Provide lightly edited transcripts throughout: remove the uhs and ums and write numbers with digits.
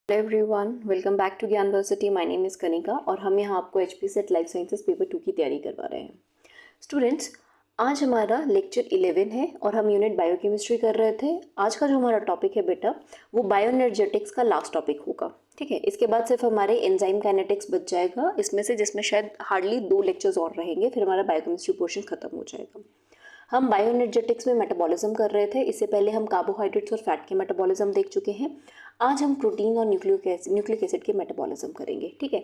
Hello everyone, welcome back to Gyanversity. My name is Kanika और हम यहाँ आपको HP SET life sciences paper 2 की तैयारी करवा रहे हैं। स्टूडेंट्स, आज हमारा लेक्चर 11 है और हम यूनिट बायोकेमिस्ट्री कर रहे थे। आज का जो हमारा टॉपिक है बेटा, वो बायोएनर्जेटिक्स का लास्ट टॉपिक होगा। ठीक है, इसके बाद सिर्फ हमारे एंजाइम काइनेटिक्स बच जाएगा इसमें से, जिसमें शायद हार्डली 2 लेक्चर्स और रहेंगे, फिर हमारा बायोकेमिस्ट्री पोर्शन खत्म हो जाएगा। हम बायोएनर्जेटिक्स में मेटाबॉलिज्म कर रहे थे। इससे पहले हम कार्बोहाइड्रेट्स और फैट के मेटाबॉलिज्म देख चुके हैं। आज हम प्रोटीन और न्यूक्लिक एसिड के मेटाबॉलिज्म करेंगे। ठीक है,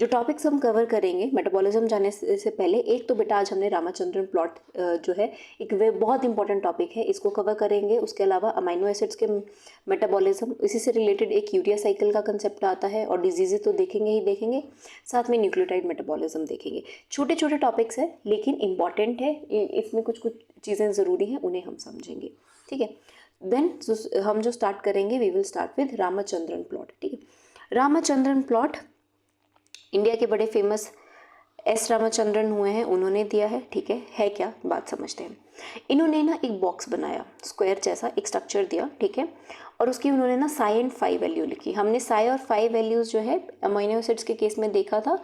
जो टॉपिक्स हम कवर करेंगे मेटाबॉलिज्म जाने से पहले, एक तो बेटा आज हमने रामाचंद्रन प्लॉट जो है एक वे बहुत इंपॉर्टेंट टॉपिक है, इसको कवर करेंगे। उसके अलावा अमाइनो एसिड्स के मेटाबॉलिज्म, इसी से रिलेटेड एक यूरिया साइकिल का कंसेप्ट आता है और डिजीजेज तो देखेंगे ही देखेंगे, साथ में न्यूक्लियोटाइड मेटाबॉलिज्म देखेंगे। छोटे छोटे टॉपिक्स हैं लेकिन इंपॉर्टेंट है, इसमें कुछ कुछ चीज़ें ज़रूरी हैं, उन्हें हम समझेंगे। ठीक है, देन हम जो स्टार्ट करेंगे, we will start with Ramachandran plot. ठीक है, रामाचंद्रन प्लॉट इंडिया के बड़े फेमस एस रामाचंद्रन हुए हैं, उन्होंने दिया है। ठीक है क्या बात समझते हैं। इन्होंने ना एक बॉक्स बनाया, स्क्वायर जैसा एक स्ट्रक्चर दिया। ठीक है, और उसकी उन्होंने ना साई एंड फाई वैल्यू लिखी। हमने साई और फाई वैल्यूज़ जो है अमीनो एसिड्स के केस में देखा था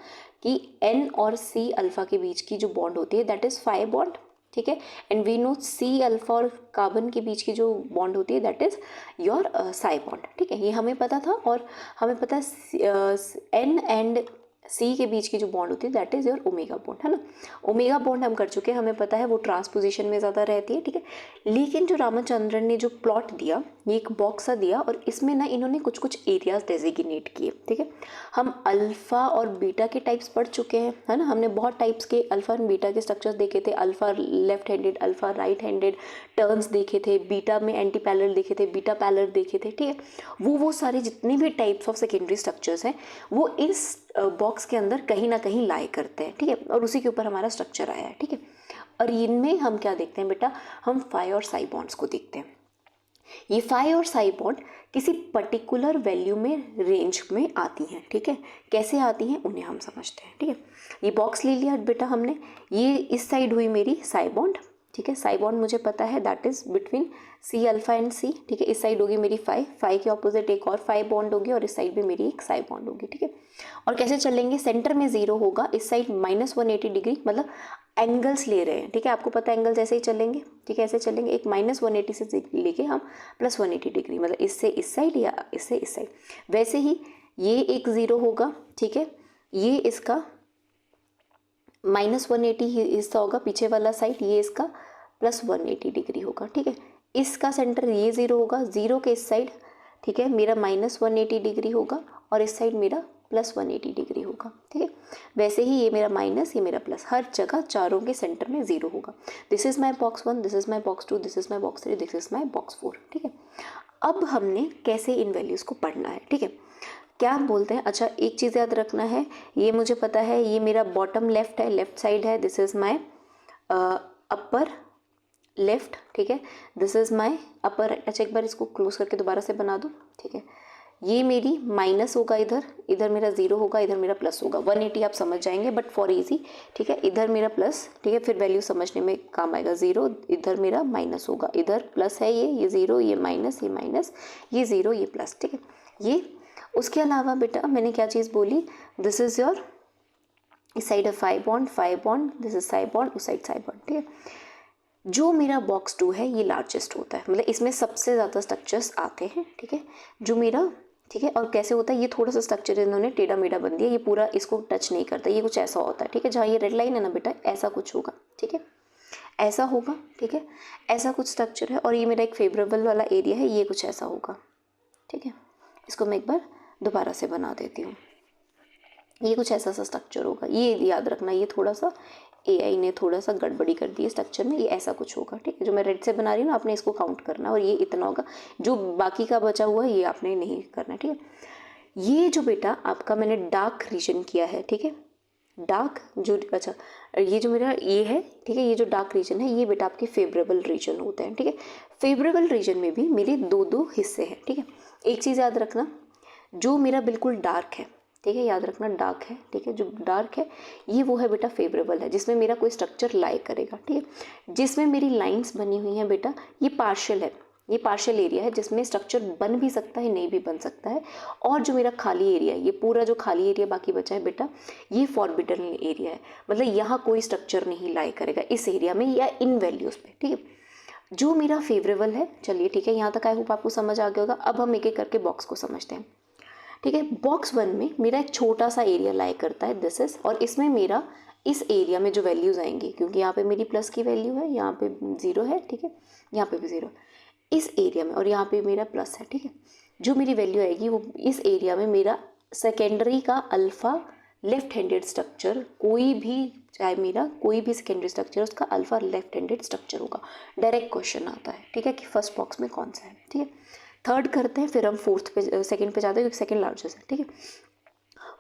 कि एन और सी अल्फा के बीच की जो बॉन्ड होती है दैट इज़ फाई बॉन्ड। ठीक है, and we know C alpha और कार्बन के बीच की जो बॉन्ड होती है that is your psi bond. ठीक है, ये हमें पता था। और हमें पता है एन एंड सी के बीच की जो बॉन्ड होती है that is your omega bond, है ना। ओमेगा बॉन्ड हम कर चुके हैं, हमें पता है वो ट्रांसपोजिशन में ज़्यादा रहती है। ठीक है, लेकिन जो रामाचंद्रन ने जो प्लॉट दिया, ये एक बॉक्स सा दिया और इसमें ना इन्होंने कुछ कुछ एरियाज डेजिग्नेट किए। ठीक है, हम अल्फ़ा और बीटा के टाइप्स पढ़ चुके हैं, है ना। हमने बहुत टाइप्स के अल्फ़ा एंड बीटा के स्ट्रक्चर्स देखे थे। Alpha left handed, alpha right handed, turns देखे थे। बीटा में एंटी पैरेलल देखे थे, बीटा पैरेलल देखे थे। ठीक है, वो सारे जितने भी टाइप्स ऑफ सेकेंडरी स्ट्रक्चर्स हैं वो इस बॉक्स के अंदर कहीं ना कहीं लाई करते हैं। ठीक है, और उसी के ऊपर हमारा स्ट्रक्चर आया है। ठीक है, और इनमें हम क्या देखते हैं बेटा, हम फाई और साई बॉन्ड्स को देखते हैं। ये फाई और साई बॉन्ड किसी पर्टिकुलर वैल्यू में रेंज में आती हैं। ठीक है, कैसे आती हैं उन्हें हम समझते हैं। ठीक है, ये बॉक्स ले लिया बेटा हमने, ये इस साइड हुई मेरी साई बॉन्ड। ठीक है, साई बॉन्ड मुझे पता है that is between C alpha and C. ठीक है, इस साइड होगी मेरी फाई के ऑपोजिट एक और फाई बॉन्ड होगी और इस साइड भी मेरी एक साई बॉन्ड होगी। ठीक है, और कैसे चलेंगे, सेंटर में 0 होगा, इस साइड -180 डिग्री, मतलब एंगल्स ले रहे हैं। ठीक है, आपको पता है एंगल्स ऐसे ही चलेंगे। ठीक है, ऐसे चलेंगे, एक -180 से लेके हम +180 डिग्री, मतलब इससे इस साइड या इससे इस साइड। वैसे ही ये एक 0 होगा। ठीक है, ये इसका -180 ही हिस्सा होगा, पीछे वाला साइड, ये इसका +180 डिग्री होगा। ठीक है, इसका सेंटर ये 0 होगा, 0 के इस साइड ठीक है मेरा -180 डिग्री होगा और इस साइड मेरा +180 डिग्री होगा। ठीक है, वैसे ही ये मेरा माइनस, ये मेरा प्लस, हर जगह चारों के सेंटर में 0 होगा। This is my box 1, this is my box 2, this is my box 3, this is my box 4। ठीक है, अब हमने कैसे इन वैल्यूज़ को पढ़ना है। ठीक है, क्या बोलते हैं, अच्छा एक चीज़ याद रखना है, ये मुझे पता है, ये मेरा बॉटम लेफ्ट है, लेफ्ट साइड है, this is my upper left. ठीक है, दिस इज़ माई अपर। अच्छा एक बार इसको क्लोज करके दोबारा से बना दो। ठीक है, ये मेरी माइनस होगा, इधर मेरा 0 होगा, इधर मेरा प्लस होगा। 180 आप समझ जाएंगे बट फॉर इजी। ठीक है, इधर मेरा प्लस, ठीक है, फिर वैल्यू समझने में काम आएगा। 0, इधर मेरा माइनस होगा, इधर प्लस है, ये 0, ये माइनस, ये 0, ये प्लस। ठीक है, ये उसके अलावा बेटा मैंने क्या चीज़ बोली, दिस इज़ योर इस साइड है phi bond, this is psi bond, उस साइड साई बॉन्ड। ठीक है, जो मेरा बॉक्स 2 है ये लार्जेस्ट होता है, मतलब इसमें सबसे ज़्यादा स्ट्रक्चर्स आते हैं। ठीक है, जो मेरा, ठीक है, और कैसे होता है, ये थोड़ा सा स्ट्रक्चर इन्होंने टेढ़ा मेढ़ा बन दिया, ये पूरा इसको टच नहीं करता, ये कुछ ऐसा होता है। ठीक है, जहाँ ये रेड लाइन है ना बेटा, ऐसा कुछ होगा। ठीक है, ऐसा होगा। ठीक है, ऐसा कुछ स्ट्रक्चर है और ये मेरा एक फेवरेबल वाला एरिया है, ये कुछ ऐसा होगा। ठीक है, इसको मैं एक बार दोबारा से बना देती हूँ, ये कुछ ऐसा सा स्ट्रक्चर होगा, ये याद रखना, ये थोड़ा सा एआई ने थोड़ा सा गड़बड़ी कर दी है स्ट्रक्चर में, ये ऐसा कुछ होगा। ठीक है, जो मैं रेड से बना रही हूँ ना, आपने इसको काउंट करना और ये इतना होगा, जो बाकी का बचा हुआ है ये आपने नहीं करना। ठीक है, ये जो बेटा आपका मैंने डार्क रीजन किया है, ठीक है, डार्क जो, अच्छा ये जो मेरा ये है, ठीक है, ये जो डार्क रीजन है ये बेटा आपके फेवरेबल रीजन होते हैं। ठीक है, फेवरेबल रीजन में भी मेरे 2 हिस्से हैं। ठीक है, एक चीज़ याद रखना, जो मेरा बिल्कुल डार्क है, ठीक है, याद रखना डार्क है। ठीक है, जो डार्क है ये वो है बेटा फेवरेबल है, जिसमें मेरा कोई स्ट्रक्चर लाई करेगा। ठीक है, जिसमें मेरी लाइंस बनी हुई हैं बेटा ये पार्शियल है, ये पार्शियल एरिया है जिसमें स्ट्रक्चर बन भी सकता है, नहीं भी बन सकता है। और जो मेरा खाली एरिया है, ये पूरा जो खाली एरिया बाकी बचा है बेटा, ये फॉरबिडन एरिया है, मतलब यहाँ कोई स्ट्रक्चर नहीं लाई करेगा इस एरिया में या इन वैल्यूज़ पे, ठीक है। जो मेरा फेवरेबल है, चलिए ठीक है, यहाँ तक आई होप आपको समझ आ गया होगा। अब हम एक एक करके बॉक्स को समझते हैं, ठीक है। बॉक्स 1 में मेरा एक छोटा सा एरिया लाई करता है, दिस इज, और इसमें मेरा इस एरिया में जो वैल्यूज़ आएंगी, क्योंकि यहाँ पे मेरी प्लस की वैल्यू है, यहाँ पे 0 है, ठीक है, यहाँ पे भी 0, इस एरिया में, और यहाँ पे मेरा प्लस है, ठीक है। जो मेरी वैल्यू आएगी वो इस एरिया में मेरा सेकेंडरी का अल्फ़ा लेफ्ट हैंडेड स्ट्रक्चर, कोई भी चाहे मेरा कोई भी सेकेंडरी स्ट्रक्चर उसका अल्फ़ा लेफ्ट हैंडेड स्ट्रक्चर होगा। डायरेक्ट क्वेश्चन आता है, ठीक है, कि फर्स्ट बॉक्स में कौन सा है, ठीक है। थर्ड करते हैं, फिर हम फोर्थ पे सेकंड पे जाते हैं, क्योंकि सेकंड लार्जेस्ट है, ठीक है।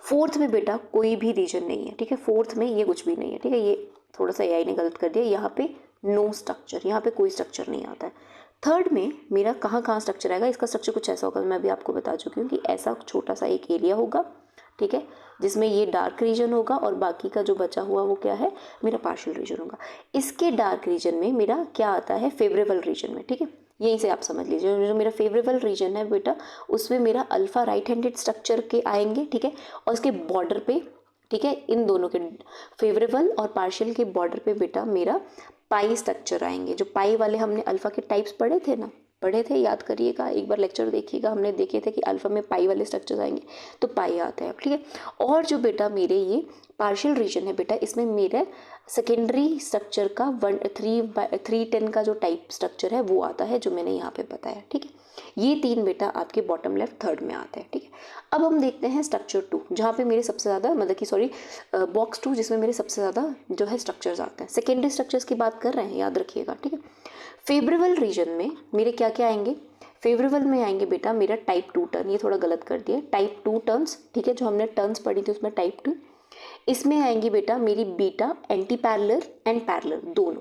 फोर्थ में बेटा कोई भी रीजन नहीं है, ठीक है, फोर्थ में ये कुछ भी नहीं है, ठीक है, ये थोड़ा सा एआई ने गलत कर दिया, यहाँ पे नो स्ट्रक्चर, यहाँ पे कोई स्ट्रक्चर नहीं आता है। थर्ड में मेरा कहाँ कहाँ स्ट्रक्चर आएगा, इसका स्ट्रक्चर कुछ ऐसा होगा, मैं भी आपको बता चुकी हूँ कि ऐसा छोटा सा एक एरिया होगा, ठीक है, जिसमें ये डार्क रीजन होगा और बाकी का जो बचा हुआ वो क्या है, मेरा पार्शियल रीजन होगा। इसके डार्क रीजन में मेरा क्या आता है, फेवरेबल रीजन में, ठीक है, यहीं से आप समझ लीजिए। जो मेरा फेवरेबल रीजन है बेटा, उसमें मेरा अल्फ़ा राइट हैंडेड स्ट्रक्चर के आएंगे, ठीक है, और इसके बॉर्डर पे, ठीक है, इन दोनों के फेवरेबल और पार्शियल के बॉर्डर पे बेटा मेरा पाई स्ट्रक्चर आएंगे। जो पाई वाले हमने अल्फ़ा के टाइप्स पढ़े थे ना, पढ़े थे, याद करिएगा, एक बार लेक्चर देखिएगा, हमने देखे थे कि अल्फ़ा में पाई वाले स्ट्रक्चर्स आएंगे, तो पाई आता है, ठीक है। और जो बेटा मेरे ये पार्शियल रीजन है बेटा, इसमें मेरे सेकेंडरी स्ट्रक्चर का 310 का जो टाइप स्ट्रक्चर है वो आता है, जो मैंने यहाँ पे बताया, ठीक है। ये तीन बेटा आपके बॉटम लेफ्ट थर्ड में आते हैं, ठीक है। अब हम देखते हैं स्ट्रक्चर 2, जहाँ पे मेरे सबसे ज़्यादा, मतलब कि सॉरी, बॉक्स 2 जिसमें मेरे सबसे ज़्यादा जो है स्ट्रक्चर्स आते हैं। सेकेंडरी स्ट्रक्चर्स की बात कर रहे हैं, याद रखिएगा, ठीक है। फेवरेबल रीजन में मेरे क्या क्या आएंगे, फेवरेबल में आएंगे बेटा मेरा टाइप 2 टर्न, ये थोड़ा गलत कर दिया, टाइप 2 टर्न्स, ठीक है, जो हमने टर्न्स पढ़ी थी उसमें टाइप 2। इसमें आएंगी बेटा मेरी beta anti parallel and parallel दोनों,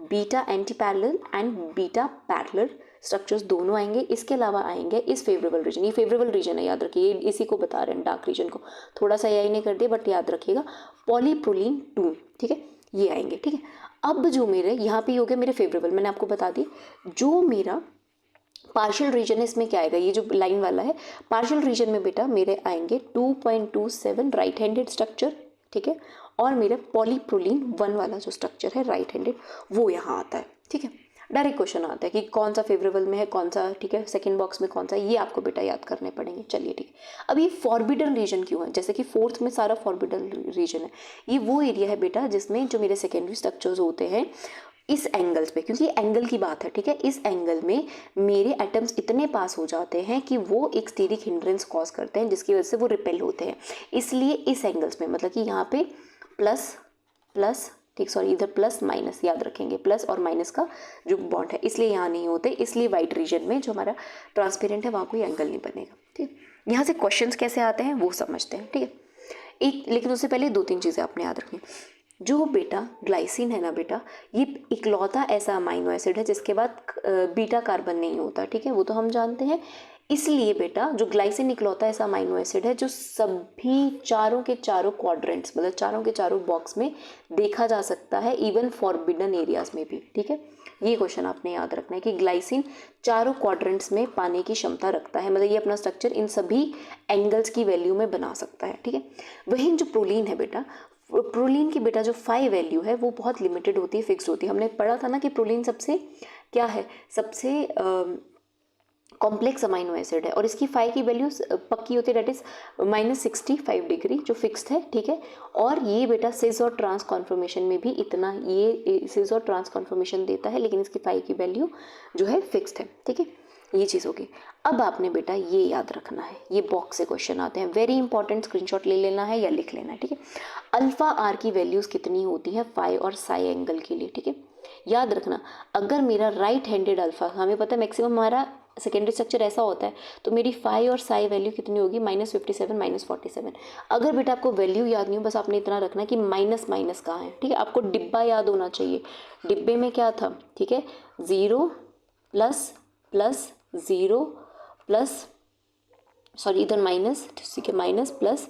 beta anti parallel and beta parallel structures दोनों आएंगे। इसके अलावा आएंगे इस फेवरेबल रीजन, ये फेवरेबल रीजन है, याद रखिए, इसी को बता रहे हैं, डार्क रीजन को, थोड़ा सा यही नहीं कर दिया, बट याद रखिएगा, पॉलीप्रोलिन 2, ठीक है, ये आएंगे, ठीक है। अब जो मेरे यहाँ पे हो गए मेरे फेवरेबल, मैंने आपको बता दी। जो मेरा पार्शियल रीजन है, इसमें क्या आएगा, ये जो लाइन वाला है, पार्शियल रीजन में बेटा मेरे आएंगे 2.27 राइट हैंडेड स्ट्रक्चर, ठीक है, और मेरा पॉलीप्रोलिन 1 वाला जो स्ट्रक्चर है राइट हैंडेड, वो यहाँ आता है, ठीक है। डायरेक्ट क्वेश्चन आता है कि कौन सा फेवरेबल में है, कौन सा, ठीक है, सेकंड बॉक्स में कौन सा, ये आपको बेटा याद करने पड़ेंगे। चलिए ठीक है। अब ये फॉरबिडन रीजन क्यों है, जैसे कि फोर्थ में सारा फॉरबिडन रीजन है, ये वो एरिया है बेटा जिसमें जो मेरे सेकेंडरी स्ट्रक्चर्स होते हैं इस एंगल्स पे, क्योंकि एंगल की बात है, ठीक है, इस एंगल में मेरे एटम्स इतने पास हो जाते हैं कि वो एक स्टीरिक हिंड्रेंस कॉज करते हैं, जिसकी वजह से वो रिपेल होते हैं। इसलिए इस एंगल्स में, मतलब कि यहाँ पे प्लस प्लस, ठीक, सॉरी, इधर प्लस माइनस, याद रखेंगे, प्लस और माइनस का जो बॉन्ड है, इसलिए यहाँ नहीं होते, इसलिए वाइट रीजन में जो हमारा ट्रांसपेरेंट है वहाँ कोई एंगल नहीं बनेगा, ठीक। यहाँ से क्वेश्चंस कैसे आते हैं वो समझते हैं, ठीक है। एक, लेकिन उससे पहले 2-3 चीज़ें आपने याद रखनी। जो बेटा ग्लाइसिन है ना बेटा, ये इकलौता ऐसा अमाइनो एसिड है जिसके बाद बीटा कार्बन नहीं होता, ठीक है, वो तो हम जानते हैं। इसलिए बेटा जो ग्लाइसिन इकलौता ऐसा अमाइनो एसिड है जो सभी चारों के चारों क्वाड्रेंट्स, मतलब चारों के चारों बॉक्स में देखा जा सकता है, इवन फॉरबिडन एरियाज में भी, ठीक है। ये क्वेश्चन आपने याद रखना है कि ग्लाइसिन चारों क्वाड्रेंट्स में पाने की क्षमता रखता है, मतलब ये अपना स्ट्रक्चर इन सभी एंगल्स की वैल्यू में बना सकता है, ठीक है। वहीं जो प्रोलीन है बेटा, प्रोलीन की बेटा जो 5 वैल्यू है वो बहुत लिमिटेड होती है, फिक्स होती है। हमने पढ़ा था ना कि प्रोलीन सबसे क्या है, सबसे कॉम्प्लेक्स अमाइनो एसिड है, और इसकी 5 की वैल्यू पक्की होती है, डेट इज -65 डिग्री, जो फिक्स्ड है, ठीक है। और ये बेटा सिस और ट्रांस कॉन्फर्मेशन में भी इतना ये सिस और ट्रांस कॉन्फर्मेशन देता है, लेकिन इसकी 5 की वैल्यू जो है फिक्स्ड है, ठीक है। ये चीज़ होगी। अब आपने बेटा ये याद रखना है, ये बॉक्स से क्वेश्चन आते हैं, वेरी इंपॉर्टेंट, स्क्रीनशॉट ले लेना है या लिख लेना है, ठीक है। अल्फा आर की वैल्यूज़ कितनी होती है फाई और साई एंगल के लिए, ठीक है। याद रखना, अगर मेरा राइट हैंडेड अल्फा, हमें पता है मैक्सिमम हमारा सेकेंडरी स्ट्रक्चर ऐसा होता है, तो मेरी फाई और साई वैल्यू कितनी होगी, -57 -47। अगर बेटा आपको वैल्यू याद नहीं हो, बस आपने इतना रखना है कि माइनस माइनस कहाँ है, ठीक है। आपको डिब्बा याद होना चाहिए, डिब्बे में क्या था, ठीक है, 0 प्लस प्लस 0 प्लस, सॉरी इधर माइनस, ठीक है, minus plus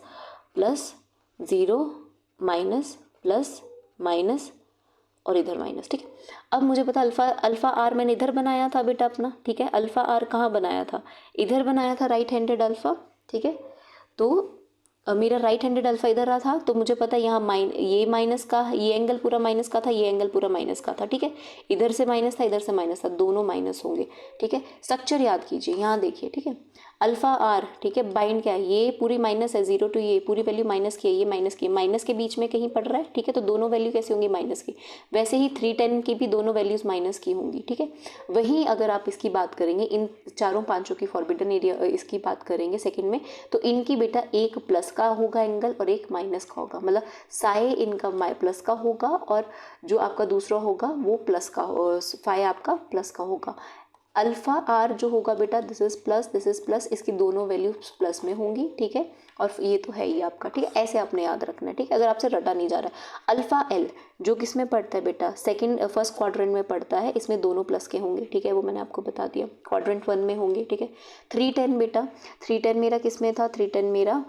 plus 0 minus plus minus और इधर माइनस, ठीक है। अब मुझे पता अल्फ़ा आर मैंने इधर बनाया था बेटा अपना, ठीक है। अल्फ़ा आर कहाँ बनाया था, इधर बनाया था, राइट हैंडेड अल्फ़ा, ठीक है। तो मेरा राइट हैंडेड अल्फा इधर रहा था, तो मुझे पता है यहाँ ये माइनस का, ये एंगल पूरा माइनस का था, ये एंगल पूरा माइनस का था, ठीक है। इधर से माइनस था, इधर से माइनस था, दोनों माइनस होंगे, ठीक है। स्ट्रक्चर याद कीजिए, यहाँ देखिए, ठीक है। अल्फा आर, ठीक है, बाइंड क्या है, ये पूरी माइनस है, 0 टू ये पूरी वैल्यू माइनस की है, ये माइनस की है, माइनस के बीच में कहीं पड़ रहा है, ठीक है। तो दोनों वैल्यू कैसी होंगी, माइनस की। वैसे ही 310 की भी दोनों वैल्यूज माइनस की होंगी, ठीक है। वहीं अगर आप इसकी बात करेंगे, इन चारों पांचों की फॉरबिडन एरिया इसकी बात करेंगे सेकंड में, तो इनकी बेटा एक प्लस का होगा एंगल और एक माइनस का होगा, मतलब साई इनका प्लस का होगा और जो आपका दूसरा होगा वो प्लस का, फाई आपका प्लस का होगा। अल्फा आर जो होगा बेटा, दिस इज प्लस, इसकी दोनों वैल्यूज प्लस में होंगी, ठीक है। और ये तो है ही आपका, ठीक है। ऐसे आपने याद रखना है, ठीक है, अगर आपसे रटा नहीं जा रहा है। अल्फा एल जो किस में पड़ता है बेटा, फर्स्ट क्वाड्रेंट में पड़ता है, इसमें दोनों प्लस के होंगे, ठीक है, वो मैंने आपको बता दिया, क्वाड्रेंट 1 में होंगे, ठीक है। 310 बेटा, 310 मेरा किस में था, 310 मेरा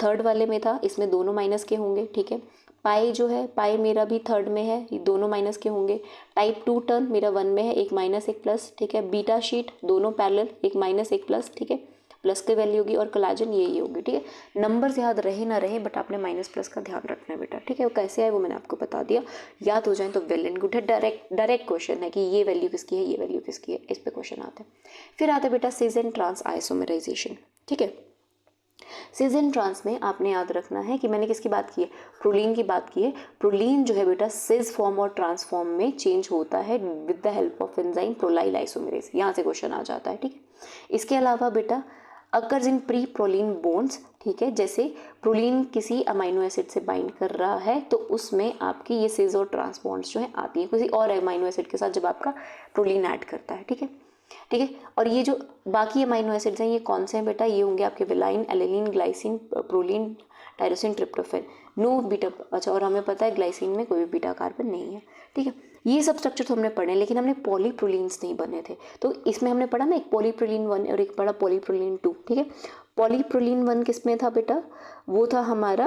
थर्ड वाले में था, इसमें दोनों माइनस के होंगे, ठीक है। पाई जो है, पाई मेरा भी थर्ड में है, ये दोनों माइनस के होंगे। टाइप 2 टर्न मेरा 1 में है, एक माइनस एक प्लस, ठीक है। बीटा शीट दोनों पैरेलल, एक माइनस एक प्लस, ठीक है, प्लस की वैल्यू होगी। और कोलाजन ये होगी, ठीक है। नंबर्स याद रहे ना रहे, बट आपने माइनस प्लस का ध्यान रखना है बेटा, ठीक है। वो कैसे आए वो मैंने आपको बता दिया, याद हो जाए तो वेल एंड गुड है। डायरेक्ट क्वेश्चन है कि ये वैल्यू किसकी है, ये वैल्यू किसकी है, इस पे क्वेश्चन आते हैं। फिर आता है बेटा सिस एंड ट्रांस आइसोमराइजेशन, ठीक है। सिस एंड ट्रांस में आपने याद रखना है कि मैंने किसकी बात की है, प्रोलीन की बात की है। प्रोलीन जो है बेटा सिस फॉर्म और ट्रांस फॉर्म में चेंज होता है with the help of enzyme prolyl isomerase, यहाँ से क्वेश्चन आ जाता है, ठीक है। इसके अलावा बेटा occurs in pre proline bonds, ठीक है, जैसे प्रोलीन किसी अमाइनो एसिड से बाइंड कर रहा है तो उसमें आपकी ये सिस और ट्रांस बॉन्ड्स जो है आती है किसी और अमाइनो एसिड के साथ जब आपका प्रोलीन ऐड करता है, ठीक है, ठीक है। और ये जो बाकी अमाइनो एसिड्स हैं ये कौन से हैं बेटा, ये होंगे आपके valine, alanine, glycine, proline, tyrosine, tryptophan, no beta, अच्छा, और हमें पता है ग्लाइसिन में कोई भी बीटा कार्बन नहीं है, ठीक है। ये सब स्ट्रक्चर तो हमने पढ़े, लेकिन हमने पॉलीप्रोलीन्स नहीं बने थे, तो इसमें हमने पढ़ा ना एक पॉलीप्रोलीन 1 और एक पढ़ा पॉलीप्रोलीन 2, ठीक है। पॉलीप्रोलीन 1 किस में था बेटा, वो था हमारा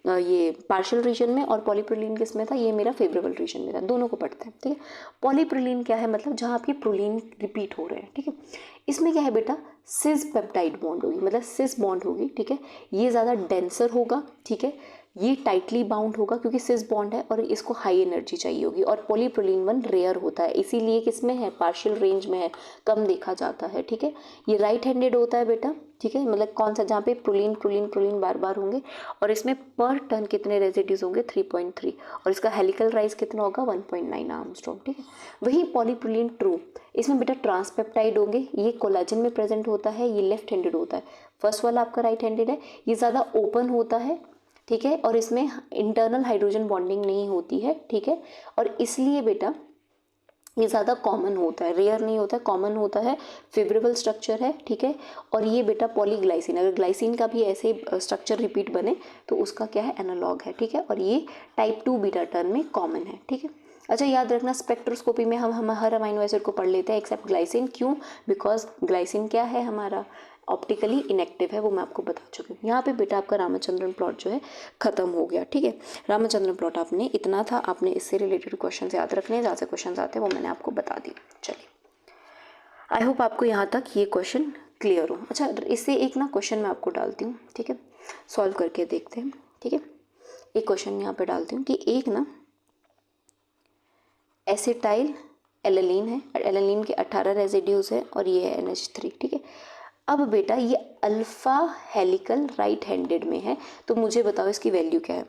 ये पार्शियल रीजन में, और पॉलीप्रोलीन किस में था, ये मेरा फेवरेबल रीजन में था, दोनों को पढ़ते हैं, ठीक है। पॉलीप्रोलीन क्या है, मतलब जहाँ आपकी प्रोलीन रिपीट हो रहे हैं, ठीक है। इसमें क्या है बेटा, सिस पेप्टाइड बॉन्ड होगी, मतलब सिस बॉन्ड होगी, ठीक है। ये ज़्यादा डेंसर होगा, ठीक है, ये टाइटली बाउंड होगा क्योंकि सिस बॉन्ड है और इसको हाई एनर्जी चाहिए होगी। और पॉलीप्रोलीन 1 रेयर होता है, इसीलिए किसमें है, पार्शियल रेंज में है, कम देखा जाता है, ठीक है। ये राइट हैंडेड होता है बेटा, ठीक है, मतलब कौन सा, जहाँ पे प्रोलीन प्रोलीन प्रोलीन बार बार होंगे, और इसमें पर टन कितने रेजिड्यूज होंगे, 3.3, और इसका हेलिकल राइज कितना होगा, 1.9 आर्मस्ट्रॉन्ग, ठीक है। वही पॉलीप्रोलीन ट्रू, इसमें बेटा ट्रांसपेप्टाइड होंगे, ये कोलाजन में प्रेजेंट होता है, ये लेफ्ट हैंडेड होता है। फर्स्ट वाला आपका राइट हैंडेड है, ये ज़्यादा ओपन होता है, ठीक है, और इसमें इंटरनल हाइड्रोजन बॉन्डिंग नहीं होती है, ठीक है। और इसलिए बेटा ये ज़्यादा कॉमन होता है, रेयर नहीं होता है, कॉमन होता है, फेवरेबल स्ट्रक्चर है, ठीक है। और ये बेटा पॉलीग्लाइसिन, अगर ग्लाइसिन का भी ऐसे स्ट्रक्चर रिपीट बने तो उसका क्या है, एनालॉग है, ठीक है। और ये टाइप 2 बीटा टर्न में कॉमन है, ठीक है। अच्छा, याद रखना स्पेक्ट्रोस्कोपी में हम हर अमाइनो एसिड को पढ़ लेते हैं एक्सेप्ट ग्लाइसिन, क्यों, बिकॉज ग्लाइसिन क्या है हमारा, ऑप्टिकली इनएक्टिव है, वो मैं आपको बता चुकी हूँ। यहाँ पे बेटा आपका रामचंद्रन प्लॉट जो है खत्म हो गया, ठीक है। रामचंद्रन प्लॉट आपने इतना था, आपने इससे रिलेटेड क्वेश्चन याद रखने हैं, जहाँ से क्वेश्चन आते हैं वो मैंने आपको बता दी। चलिए, आई होप आपको यहाँ तक ये क्वेश्चन क्लियर हो। अच्छा, इससे एक ना क्वेश्चन मैं आपको डालती हूँ, ठीक है, सॉल्व करके देखते हैं, ठीक है। एक क्वेश्चन यहाँ पे डालती हूँ कि एक ना एसिटाइल एलेनिन है, एलेनिन के 18 रेजिड्यूज है और ये है NH3, ठीक है। अब बेटा ये अल्फा हेलिकल राइट हैंडेड में है, तो मुझे बताओ इसकी वैल्यू क्या है।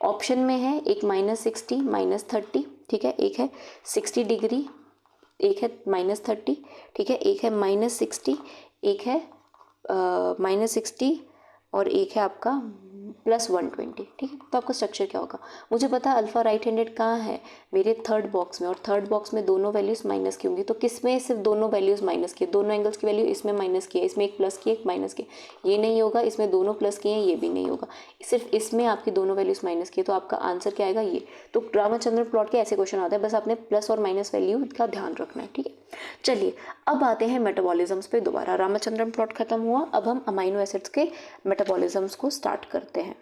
ऑप्शन में है एक -60 -30, ठीक है, एक है 60 डिग्री, एक है -30, ठीक है, एक है -60, एक है -60 और एक है आपका +120, ठीक है। तो आपका स्ट्रक्चर क्या होगा, मुझे पता है अल्फा राइट हैंडेड कहाँ है, मेरे थर्ड बॉक्स में, और थर्ड बॉक्स में दोनों वैल्यूज माइनस की होंगी, तो किस में सिर्फ दोनों वैल्यूज माइनस की, दोनों एंगल्स की वैल्यू इसमें माइनस की है, इसमें एक प्लस की एक माइनस की, ये नहीं होगा, इसमें दोनों प्लस की हैं, ये भी नहीं होगा, सिर्फ इसमें आपकी दोनों वैल्यूज माइनस की है, तो आपका आंसर क्या आएगा, ये। तो रामचंद्रन प्लॉट के ऐसे क्वेश्चन आते हैं, बस आपने प्लस और माइनस वैल्यू का ध्यान रखना है, ठीक है। चलिए, अब आते हैं मेटाबॉलिज्म्स पे दोबारा। रामचंद्रन प्लॉट खत्म हुआ, अब हम अमाइनो एसिड्स के मेटाबॉलिज्म्स को स्टार्ट करते हैं,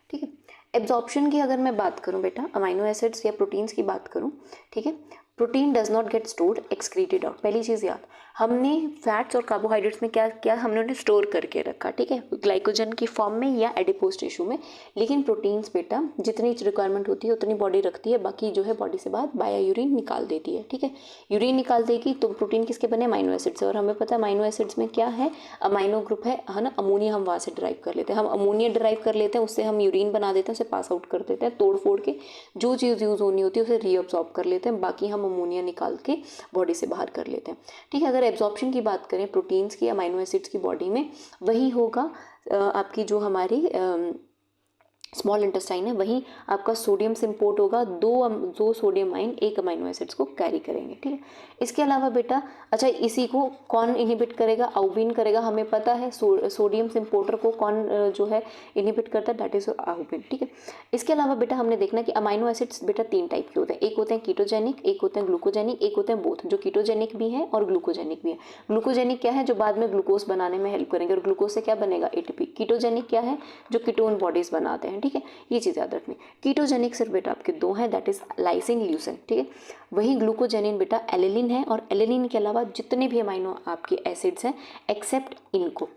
ठीक है। एब्जॉर्प्शन की अगर मैं बात करूं बेटा, अमाइनो एसिड्स या प्रोटीन्स की बात करूं, ठीक है, protein does not get stored, excreted out. पहली चीज़ याद, हमने फैट्स और कार्बोहाइड्रेट्स में क्या क्या हमने उन्हें स्टोर करके रखा, ठीक है, ग्लाइकोजन की फॉर्म में या एडिपोज टिश्यू में। लेकिन प्रोटीन्स बेटा जितनी रिक्वायरमेंट होती है उतनी बॉडी रखती है, बाकी जो है बॉडी से बाहर बाया यूरिन निकाल देती है, ठीक है। यूरिन निकाल देगी तो प्रोटीन किसके बने, अमाइनो एसिड से। और हमें पता है अमाइनो एसिड्स में क्या है, अमाइनो ग्रुप है ना, अमोनिया हम वहाँ से ड्राइव कर लेते हैं, हम अमोनिया ड्राइव कर लेते हैं, उससे हम यूरिन बना देते हैं, उसे पास आउट कर देते हैं, तोड़ फोड़ के जो चीज़ यूज़ होनी होती है उसे रीअब्सॉर्ब कर लेते हैं, बाकी हम अमोनिया निकाल के बॉडी से बाहर कर लेते हैं, ठीक है। अगर एब्जॉर्प्शन की बात करें प्रोटीन्स की, अमाइनो एसिड्स की बॉडी में, वही होगा आपकी जो हमारी स्मॉल इंटेस्टाइन है, वहीं आपका सोडियम से इम्पोर्ट होगा, दो सोडियम आयन एक अमाइनो एसिड्स को कैरी करेंगे, ठीक है। इसके अलावा बेटा अच्छा इसी को कौन इनहिबिट करेगा, आउबिन करेगा, हमें पता है सोडियम से इम्पोर्टर को कौन जो है इनहिबिट करता है, दैट इज आउबिन, ठीक है। इसके अलावा बेटा हमने देखना कि अमाइनो एसिड्स बेटा 3 टाइप के होते हैं, एक होते हैं कीटोजेनिक, एक होते हैं ग्लूकोजेनिक, एक होते हैं बोथ, जो कीटोजेनिक भी है और ग्लूकोजेनिक भी है। ग्लूकोजेनिक क्या है, जो बाद में ग्लूकोज बनाने में हेल्प करेंगे, और ग्लूकोज से क्या बनेगा, एटीपी। कीटोजेनिक क्या है, जो कीटोन बॉडीज बनाते हैं, ठीक है, ये चीज़ याद रखनी। कीटोजेनिक सिर्फ बेटा आपके 2 हैं, दैट इज लाइसिन, ल्यूसिन, ठीक है। वहीं ग्लूकोजेनिन बेटा एलेलिन है, और एलेलिन के अलावा जितने भी अमाइनो आपके एसिड्स हैं एक्सेप्ट इनको,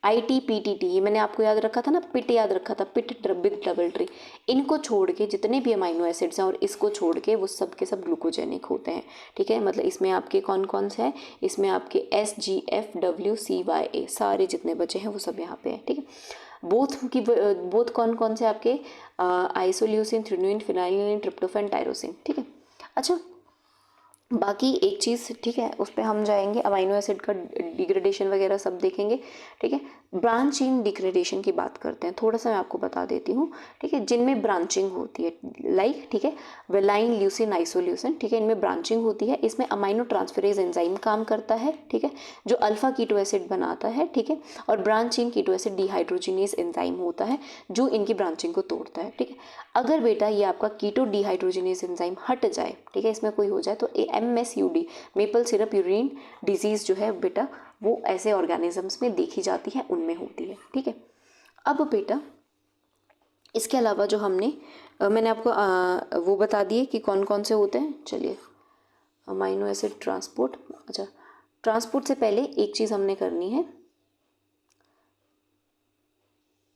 ITPTT, ये मैंने आपको याद रखा था ना, पिट याद रखा था, पिट विद डबल ट्री, इनको छोड़ के जितने भी अमाइनो एसिड्स हैं और इसको छोड़ के वो सब के सब ग्लूकोजेनिक होते हैं, ठीक है। मतलब इसमें आपके कौन कौन से हैं, इसमें आपके SGFWCYA सारे जितने बचे हैं वो सब यहाँ पे हैं, ठीक है। बोथ कौन कौन से आपके आइसोल्यूसिन, थ्रेओनीन, फिनाइलिन, ट्रिप्टोफैन, टायरोसिन, ठीक है। अच्छा बाकी एक चीज़, ठीक है, उस पर हम जाएंगे, अमाइनो एसिड का डिग्रेडेशन वगैरह सब देखेंगे, ठीक है। ब्रांच चेन डिग्रेडेशन की बात करते हैं, थोड़ा सा मैं आपको बता देती हूँ, ठीक है, जिनमें ब्रांचिंग होती है, लाइक, ठीक है, वेलाइन, ल्यूसिन, आइसोल्यूसिन, ठीक है, इनमें ब्रांचिंग होती है। इसमें अमाइनो ट्रांसफरेज एंजाइम काम करता है, ठीक है, जो अल्फा कीटो एसिड बनाता है, ठीक है, और branch chain keto acid dehydrogenase enzyme होता है जो इनकी ब्रांचिंग को तोड़ता है, ठीक है। अगर बेटा ये आपका कीटो डिहाइड्रोजिनेज एंजाइम हट जाए, ठीक है, इसमें कोई हो जाए, तो MSUD, maple syrup urine disease जो है बेटा वो ऐसे ऑर्गेनिजम्स में देखी जाती है, उनमें होती है, ठीक है। अब बेटा इसके अलावा जो मैंने आपको वो बता दिए कि कौन कौन से होते हैं। चलिए अमाइनो एसिड ट्रांसपोर्ट, अच्छा ट्रांसपोर्ट से पहले एक चीज़ हमने करनी है,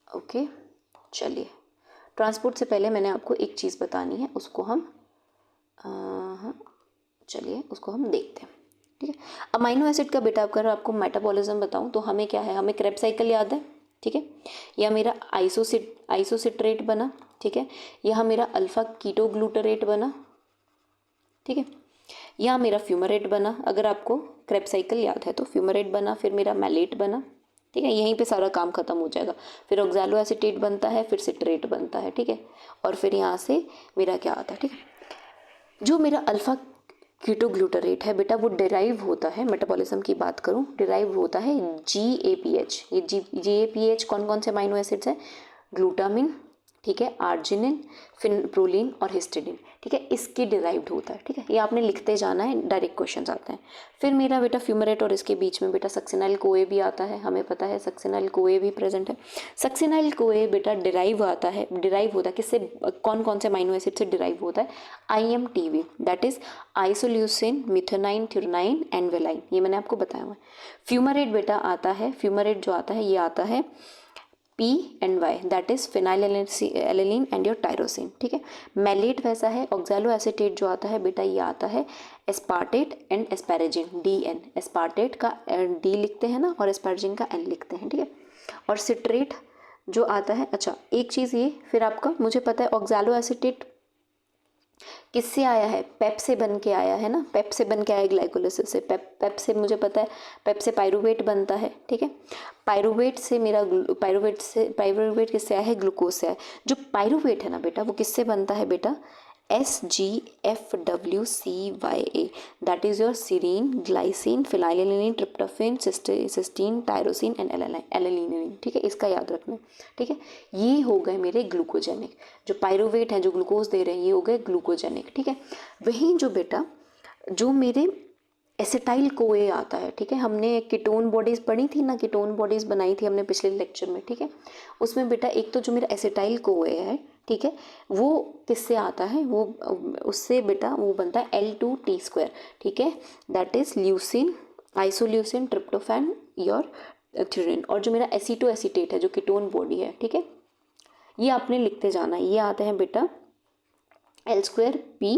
ओके, चलिए ट्रांसपोर्ट से पहले मैंने आपको एक चीज़ बतानी है, उसको हम चलिए उसको हम देखते हैं, ठीक है। अमाइनो एसिड का बेटा अगर आपको मेटाबॉलिज्म बताऊं तो हमें क्या है, हमें क्रेब्स साइकिल याद है, ठीक है, या मेरा आइसोसिट्रेट बना, ठीक है, या मेरा अल्फा कीटोग्लूटरेट बना, ठीक है, या मेरा फ्यूमरेट बना, अगर आपको क्रेब्स साइकिल याद है तो फ्यूमरेट बना, फिर मेरा मैलेट बना, ठीक है, यहीं पे सारा काम खत्म हो जाएगा। फिर ऑक्सैलो एसीटेट बनता है, फिर सिट्रेट बनता है, ठीक है, और फिर यहाँ से मेरा क्या आता है, ठीक है। जो मेरा अल्फा कीटोग्लूटरेट है बेटा वो डिराइव होता है, मेटाबॉलिज्म की बात करूँ, डिराइव होता है GAPH। ये GAPH कौन कौन से अमाइनो एसिड्स हैं, ग्लूटामिन, ठीक है, आर्जिनिन, फिनप्रोलिन और हिस्टिडिन, ठीक है, इसके डिराइव्ड होता है, ठीक है। ये आपने लिखते जाना है, डायरेक्ट क्वेश्चंस आते हैं। फिर मेरा बेटा फ्यूमरेट और इसके बीच में बेटा सक्सिनाइल कोए भी आता है, हमें पता है सक्सिनाइल कोए भी प्रेजेंट है। सक्सिनाइल कोए बेटा डिराइव होता है किससे, कौन कौन से अमाइनो एसिड से डिराइव होता है, IMTV, that is isoleucine, methionine, threonine and valine, ये मैंने आपको बताया हुआ है। फ्यूमरेट बेटा आता है, फ्यूमरेट जो आता है ये आता है P and Y, that is phenylalanine and your tyrosine, ठीक है। मैलेट वैसा है, ऑक्सैलो एसीटेट जो आता है बेटा ये आता है एस्पार्टेट एंड एस्पैरेजिन, DN, एस्पार्टेट का D लिखते हैं ना और एस्पैरेजिन का N लिखते हैं, ठीक है। और सिट्रेट जो आता है, अच्छा एक चीज़ ये, फिर आपका मुझे पता है ऑक्सैलो एसीटेट किससे आया है, पेप से बन के आया है ना, पेप से बन के आया ग्लाइकोलिसिस से, पेप से मुझे पता है, पेप से पायरुवेट बनता है, ठीक है। पायरुवेट किससे आया है, ग्लूकोज से आया। जो पायरुवेट है ना बेटा वो किससे बनता है बेटा, SGFWCYA, that is your serine, glycine, phenylalanine, tryptophan, cysteine, tyrosine and alanine, ठीक है, इसका याद रखना, ठीक है। ये हो गए मेरे ग्लूकोजेनिक, जो पायरुवेट हैं जो ग्लूकोज दे रहे हैं ये हो गए ग्लूकोजेनिक, ठीक है। वहीं जो बेटा जो मेरे एसिटाइल कोए आता है, ठीक है, हमने कीटोन बॉडीज़ पढ़ी थी ना, कीटोन बॉडीज़ बनाई थी हमने पिछले लेक्चर में, ठीक है। उसमें बेटा एक तो जो मेरा एसिटाइल कोए है, ठीक है, वो किससे आता है, वो उससे बेटा वो बनता है L2T², ठीक है, that is leucine, isoleucine, tryptophan, your थ्यूरिन। और जो मेरा एसीटोएसीटेट है जो कीटोन बॉडी है, ठीक है, ये आपने लिखते जाना है। ये आते हैं बेटा L2P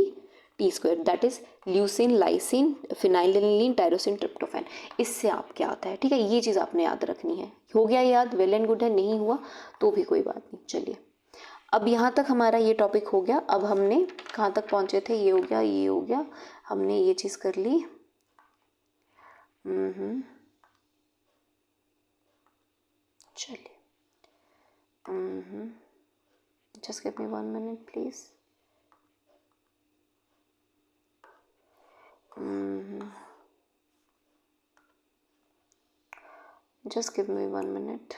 T², that is leucine, lysine, फिनाइलिन, tyrosine, tryptophan. इससे आप क्या आता है, ठीक है, ये चीज़ आपने याद रखनी है। हो गया याद, वेल एंड गुड है, नहीं हुआ तो भी कोई बात नहीं। चलिए, अब यहाँ तक हमारा ये टॉपिक हो गया। अब हमने कहाँ तक पहुँचे थे, ये हो गया, ये हो गया, हमने ये चीज़ कर ली। चलिए, just give me 1 minute please. Just give me 1 minute.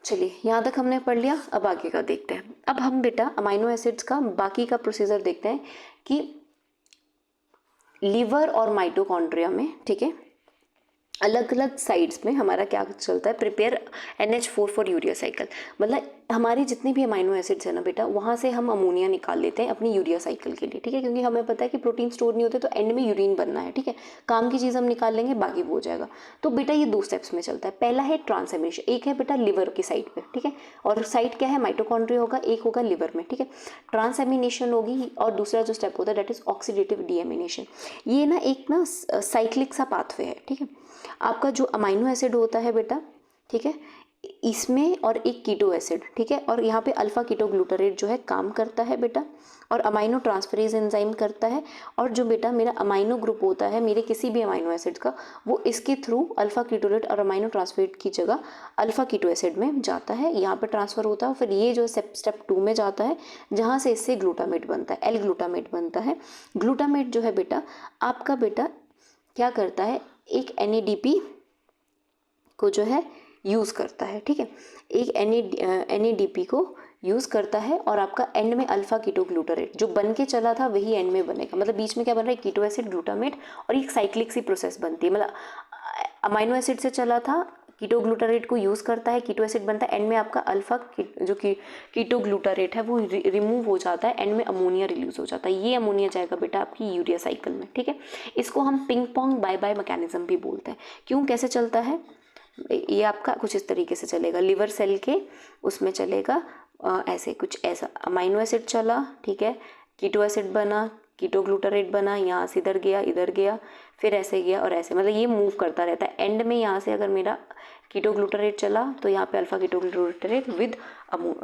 चलिए, यहाँ तक हमने पढ़ लिया, अब आगे का देखते हैं। अब हम बेटा अमाइनो एसिड्स का बाकी का प्रोसीजर देखते हैं कि लीवर और माइटोकॉन्ड्रिया में, ठीक है, अलग अलग साइड्स में हमारा क्या चलता है, prepare NH4 for urea cycle. मतलब हमारी जितनी भी अमाइनो एसिड्स है ना बेटा, वहाँ से हम अमोनिया निकाल लेते हैं अपनी यूरिया साइकिल के लिए, ठीक है, क्योंकि हमें पता है कि प्रोटीन स्टोर नहीं होते तो एंड में यूरिन बनना है, ठीक है, काम की चीज़ हम निकाल लेंगे, बाकी वो हो जाएगा। तो बेटा ये 2 स्टेप्स में चलता है। पहला है ट्रांसएमिनेशन, एक है बेटा लिवर की साइड पे, ठीक है, और साइड क्या है, माइटोकॉन्ड्रिया होगा, एक होगा लिवर में, ठीक है, ट्रांसएमिनेशन होगी। और दूसरा जो स्टेप होता है दैट इज ऑक्सीडेटिव डीएमिनेशन। ये ना एक ना साइक्लिक सा पाथवे है, ठीक है। आपका जो अमाइनो एसिड होता है बेटा, ठीक है, इसमें और एक कीटो एसिड, ठीक है, और यहाँ पे अल्फा कीटोग्लूटारेट जो है काम करता है बेटा, और अमाइनो ट्रांसफरेज एंजाइम करता है। और जो बेटा मेरा अमाइनो ग्रुप होता है मेरे किसी भी अमाइनो एसिड का, वो इसके थ्रू अल्फा कीटोरेट और अमाइनो ट्रांसफरेट की जगह अल्फा कीटो एसिड में जाता है, यहाँ पर ट्रांसफर होता है। फिर ये जो स्टेप 2 में जाता है, जहाँ से इससे ग्लूटामेट बनता है, एल ग्लूटामेट बनता है। ग्लूटामेट जो है बेटा आपका बेटा क्या करता है, एक NADP को जो है यूज़ करता है, ठीक है, एक NADP को यूज़ करता है, और आपका एंड में अल्फा कीटोग्लूटारेट जो बन के चला था वही एंड में बनेगा। मतलब बीच में क्या बन रहा है, कीटो एसिड, ग्लूटामेट, और एक साइक्लिक सी प्रोसेस बनती है। मतलब अमाइनो एसिड से चला था, कीटोग्लूटारेट को यूज़ करता है, कीटो एसिड बनता है, एंड में आपका अल्फा जो कीटोग्लूटारेट है वो रिमूव हो जाता है, एंड में अमोनिया रिलीज हो जाता है। ये अमोनिया जाएगा बेटा आपकी यूरिया साइकिल में, ठीक है। इसको हम ping pong bi bi mechanism भी बोलते हैं। क्यों, कैसे चलता है, ये आपका कुछ इस तरीके से चलेगा, लिवर सेल के उसमें चलेगा, ऐसे कुछ ऐसा, अमाइनो एसिड चला, ठीक है, कीटो एसिड बना, कीटोग्लूटारेट बना, यहाँ से इधर गया, फिर ऐसे गया और ऐसे, मतलब ये मूव करता रहता है। एंड में यहाँ से अगर मेरा कीटोग्लूटारेट चला तो यहाँ पे अल्फा कीटोग्लूटारेट विद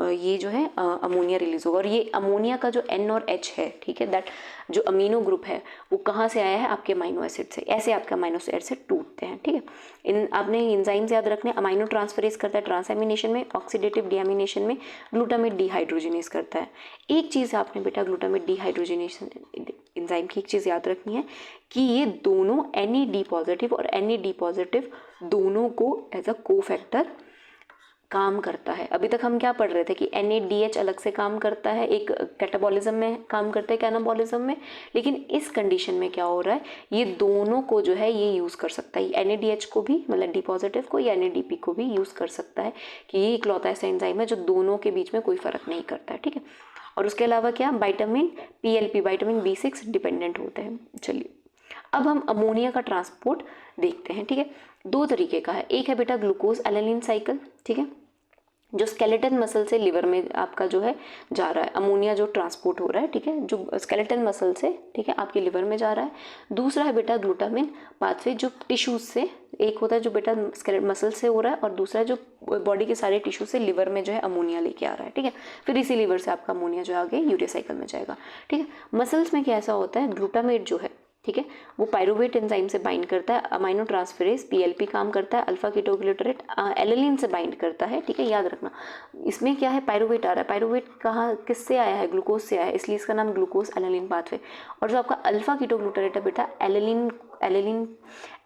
ये जो है अमोनिया रिलीज होगा। और ये अमोनिया का जो N और H है, ठीक है, दैट जो अमीनो ग्रुप है वो कहाँ से आया है, आपके अमाइनो एसिड से। ऐसे आपके अमाइनो एसिड टूटते हैं, ठीक है। इन आपने एंजाइम्स याद रखने, अमाइनो ट्रांसफरेज करता है ट्रांसएमिनेशन में, ऑक्सीडेटिव डीएमिनेशन में ग्लूटामेट डीहाइड्रोजिनेज करता है। एक चीज़ आपने बेटा ग्लूटामेट डीहाइड्रोजिनेशन एंजाइम की एक चीज़ याद रखनी है कि ये दोनों NAD पॉजिटिव और NAD पॉजिटिव दोनों को एज अ कोफैक्टर काम करता है। अभी तक हम क्या पढ़ रहे थे कि NADH अलग से काम करता है, एक कैटाबॉलिज्म में काम करता है, कैनाबॉलिज्म में। लेकिन इस कंडीशन में क्या हो रहा है, ये दोनों को जो है ये यूज़ कर सकता है, NADH को भी, मतलब डी पॉजिटिव को, या NADP को भी यूज़ कर सकता है, कि ये इकलौता ऐसा एंजाइम है जो दोनों के बीच में कोई फ़र्क नहीं करता है, ठीक है। और उसके अलावा क्या, vitamin PLP, vitamin B6 dependent होते हैं। चलिए, अब हम अमोनिया का ट्रांसपोर्ट देखते हैं, ठीक है। 2 तरीके का है, एक है बेटा ग्लूकोज एलानिन साइकिल, ठीक है, जो स्केलेटन मसल से लिवर में आपका जो है जा रहा है, अमोनिया जो ट्रांसपोर्ट हो रहा है, ठीक है, जो स्केलेटन मसल से, ठीक है, आपके लिवर में जा रहा है। दूसरा है बेटा ग्लूटामिन पाथवे, जो टिश्यूज से, एक होता है जो बेटा स्केलेटन मसल से हो रहा है, और दूसरा जो बॉडी के सारे टिश्यू से लिवर में जो है अमोनिया लेके आ रहा है, ठीक है। फिर इसी लिवर से आपका अमोनिया जो आगे यूरिया साइकिल में जाएगा, ठीक है। मसल्स में क्या ऐसा होता है, ग्लूटामेट जो है, ठीक है, वो पायरुवेट एंजाइम से बाइंड करता है, अमाइनो ट्रांसफरेज PLP काम करता है, अल्फा कीटोग्लूटारेट एलानिन से बाइंड करता है, ठीक है, याद रखना। इसमें क्या है, पायरुवेट आ रहा है, पायरुवेट कहाँ किससे आया है, ग्लूकोज से आया है, इसलिए इसका नाम ग्लूकोज एलानिन पाथवे। और जो आपका अल्फा कीटोग्लूटारेट है बेटा,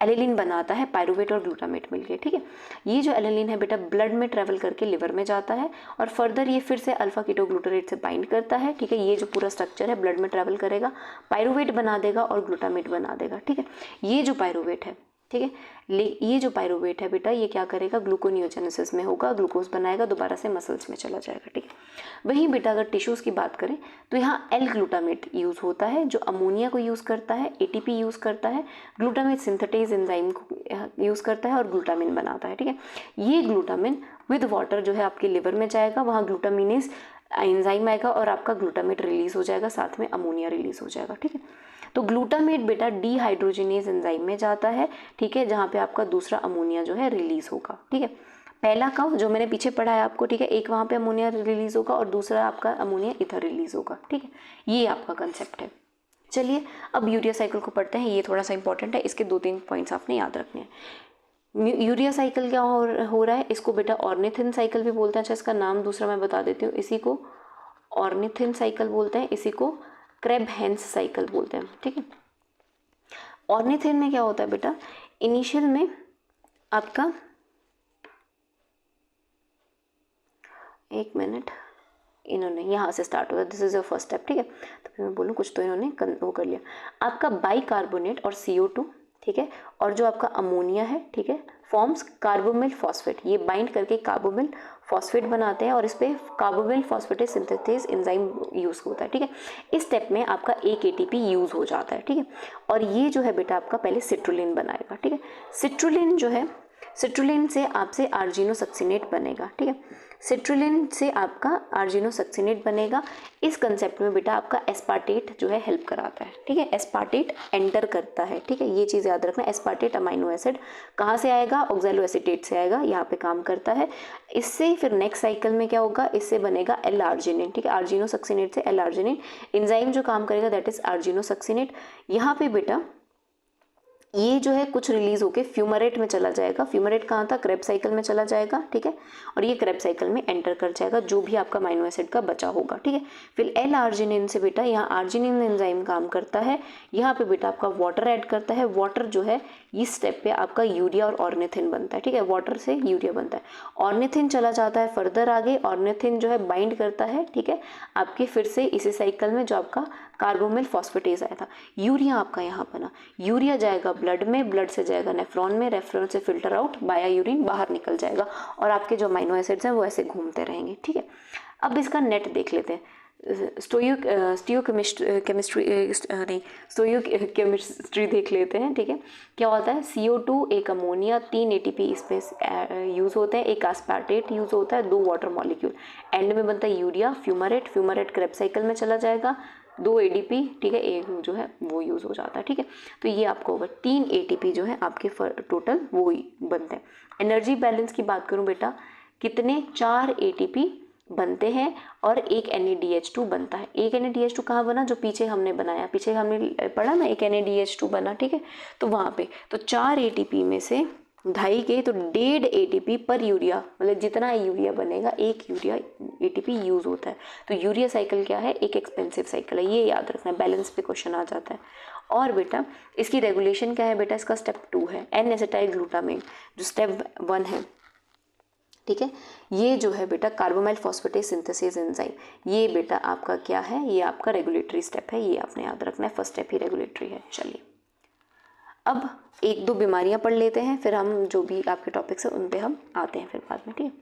एलेलिन बनाता है पायरुवेट और ग्लूटामेट मिलके, ठीक है। ये जो एलेलिन है बेटा ब्लड में ट्रेवल करके लिवर में जाता है, और फर्दर ये फिर से अल्फा कीटोग्लूटारेट से बाइंड करता है, ठीक है। ये जो पूरा स्ट्रक्चर है ब्लड में ट्रेवल करेगा, पायरुवेट बना देगा और ग्लूटामेट बना देगा, ठीक है। ये जो पायरुवेट है, ठीक है। ये जो पायरुवेट है बेटा ये क्या करेगा, ग्लूकोनियोजेनेसिस में होगा, ग्लूकोज बनाएगा, दोबारा से मसल्स में चला जाएगा। ठीक है। वहीं बेटा अगर टिश्यूज़ की बात करें तो यहाँ एल ग्लूटामेट यूज़ होता है जो अमोनिया को यूज़ करता है, एटीपी यूज़ करता है, ग्लूटामेट सिंथेटेज एंजाइम को यूज़ करता है और ग्लूटामिन बनाता है। ठीक है। ये ग्लूटामिन विद वाटर जो है आपके लिवर में जाएगा, वहाँ ग्लूटामिनेज एंजाइम आएगा और आपका ग्लूटामेट रिलीज हो जाएगा, साथ में अमोनिया रिलीज हो जाएगा। ठीक है। तो ग्लूटामेट बेटा डीहाइड्रोजिनेज एंजाइम में जाता है। ठीक है। जहाँ पे आपका दूसरा अमोनिया जो है रिलीज होगा। ठीक है। पहला का जो मैंने पीछे पढ़ा है आपको, ठीक है, एक वहाँ पे अमोनिया रिलीज होगा और दूसरा आपका अमोनिया इधर रिलीज होगा। ठीक है। ये आपका कंसेप्ट है। चलिए अब यूरिया साइकिल को पढ़ते हैं, ये थोड़ा सा इंपॉर्टेंट है, इसके 2-3 पॉइंट्स आपने याद रखने हैं। यूरिया साइकिल क्या हो रहा है, इसको बेटा ऑर्निथिन साइकिल भी बोलते हैं। अच्छा, इसका नाम दूसरा मैं बता देती हूँ, इसी को ऑर्निथिन साइकिल बोलते हैं, इसी को क्रेब हेंस साइकिल बोलते हैं। ठीक है। ऑर्निथिन में क्या होता है बेटा, इनिशियल में आपका, एक मिनट, इन्होंने यहाँ से स्टार्ट होता है, this is your first step. ठीक है। तो फिर मैं बोलूँ कुछ तो इन्होंने वो कर लिया, आपका बाइकार्बोनेट और CO2, ठीक है, और जो आपका अमोनिया है, ठीक है, फॉर्म्स कार्बोमिल फॉस्फेट, ये बाइंड करके कार्बोमिल फॉस्फेट बनाते हैं और इस पर कार्बोमिल फॉस्फेटेज सिंथेसेज एंजाइम यूज़ होता है। ठीक है। इस स्टेप में आपका एक ATP यूज़ हो जाता है। ठीक है। और ये जो है बेटा आपका पहले सिट्रुलिन बनाएगा। ठीक है। सिट्रुलिन जो है, सिट्रुलिन से आपसे आर्जिनोसक्सिनेट बनेगा। ठीक है। सिट्रुलिन से आपका आर्जिनोसक्सिनेट बनेगा। इस कंसेप्ट में बेटा आपका एस्पार्टेट जो है हेल्प कराता है। ठीक है। एस्पार्टेट एंटर करता है। ठीक है। ये चीज़ याद रखना, एस्पार्टेट अमाइनो एसिड कहाँ से आएगा, ऑक्सैलोएसीटेट से आएगा, यहाँ पे काम करता है। इससे फिर नेक्स्ट साइकिल में क्या होगा, इससे बनेगा एल आर्जिनिन। ठीक है। आर्जिनोसक्सिनेट से एल आर्जिनिन, एंजाइम जो काम करेगा दैट इज आर्जिनोसक्सिनेट। यहाँ पे बेटा ये जो है कुछ रिलीज होके फ्यूमरेट में चला जाएगा। फ्यूमरेट कहाँ था, क्रेब साइकिल में चला जाएगा। ठीक है। और ये क्रेब साइकिल में एंटर कर जाएगा जो भी आपका अमाइनो एसिड का बचा होगा। ठीक है। फिर एल आर्जिनिन से बेटा यहाँ आर्जिनिन एंजाइम काम करता है, यहाँ पे बेटा आपका वाटर ऐड करता है। वाटर जो है इस स्टेप पे आपका यूरिया और ऑर्निथिन बनता है। ठीक है। वाटर से यूरिया बनता है, ऑर्निथिन चला जाता है फर्दर आगे, ऑर्निथिन जो है बाइंड करता है। ठीक है। आपके फिर से इसी साइकिल में जो आपका कार्बोमिल फॉस्फेटेज आया था, यूरिया आपका यहाँ बना, यूरिया जाएगा ब्लड में, ब्लड से जाएगा नेफ्रॉन में, नेफ्रॉन से फिल्टर आउट बाया यूरिन बाहर निकल जाएगा और आपके जो अमाइनो एसिड्स हैं वो ऐसे घूमते रहेंगे। ठीक है। अब इसका नेट देख लेते हैं। स्टोइयोकेमिस्ट्री देख लेते हैं। ठीक है। क्या होता है, CO2, एक अमोनिया, 3 ATP इस पे यूज़ होते हैं, एक एस्पार्टेट यूज़ होता है, 2 वाटर मॉलिक्यूल, एंड में बनता है urea, fumarate, fumarate Krebs cycle में चला जाएगा, 2 ADP, ठीक है, एक जो है वो यूज़ हो जाता है। ठीक है। तो ये आपको होगा 3 ATP जो है आपके टोटल वो बनते हैं। एनर्जी बैलेंस की बात करूँ बेटा, कितने, 4 ATP बनते हैं और एक NADH2 बनता है। एक NADH2 कहाँ बना, जो पीछे हमने बनाया, पीछे हमने पढ़ा ना, एक NADH2 बना। ठीक है। तो वहाँ पे तो 4 ATP में से 2.5 के, तो 1.5 ATP पर यूरिया, मतलब जितना यूरिया बनेगा एक यूरिया ATP यूज़ होता है। तो यूरिया साइकिल क्या है, एक एक्सपेंसिव साइकिल है, ये याद रखना है, बैलेंस पे क्वेश्चन आ जाता है। और बेटा इसकी रेगुलेशन क्या है बेटा, इसका स्टेप 2 है, एन एसिटाइल ग्लूटामेट, जो स्टेप 1 है। ठीक है। ये जो है बेटा कार्बोमाइल फॉस्फेटेज सिंथेसिस एंजाइम, ये बेटा आपका क्या है, ये आपका रेगुलेटरी स्टेप है, ये आपने याद रखना है, फर्स्ट स्टेप ही रेगुलेटरी है। चलिए अब 1-2 बीमारियां पढ़ लेते हैं, फिर हम जो भी आपके टॉपिक्स हैं उन पे हम आते हैं फिर बाद में। ठीक है।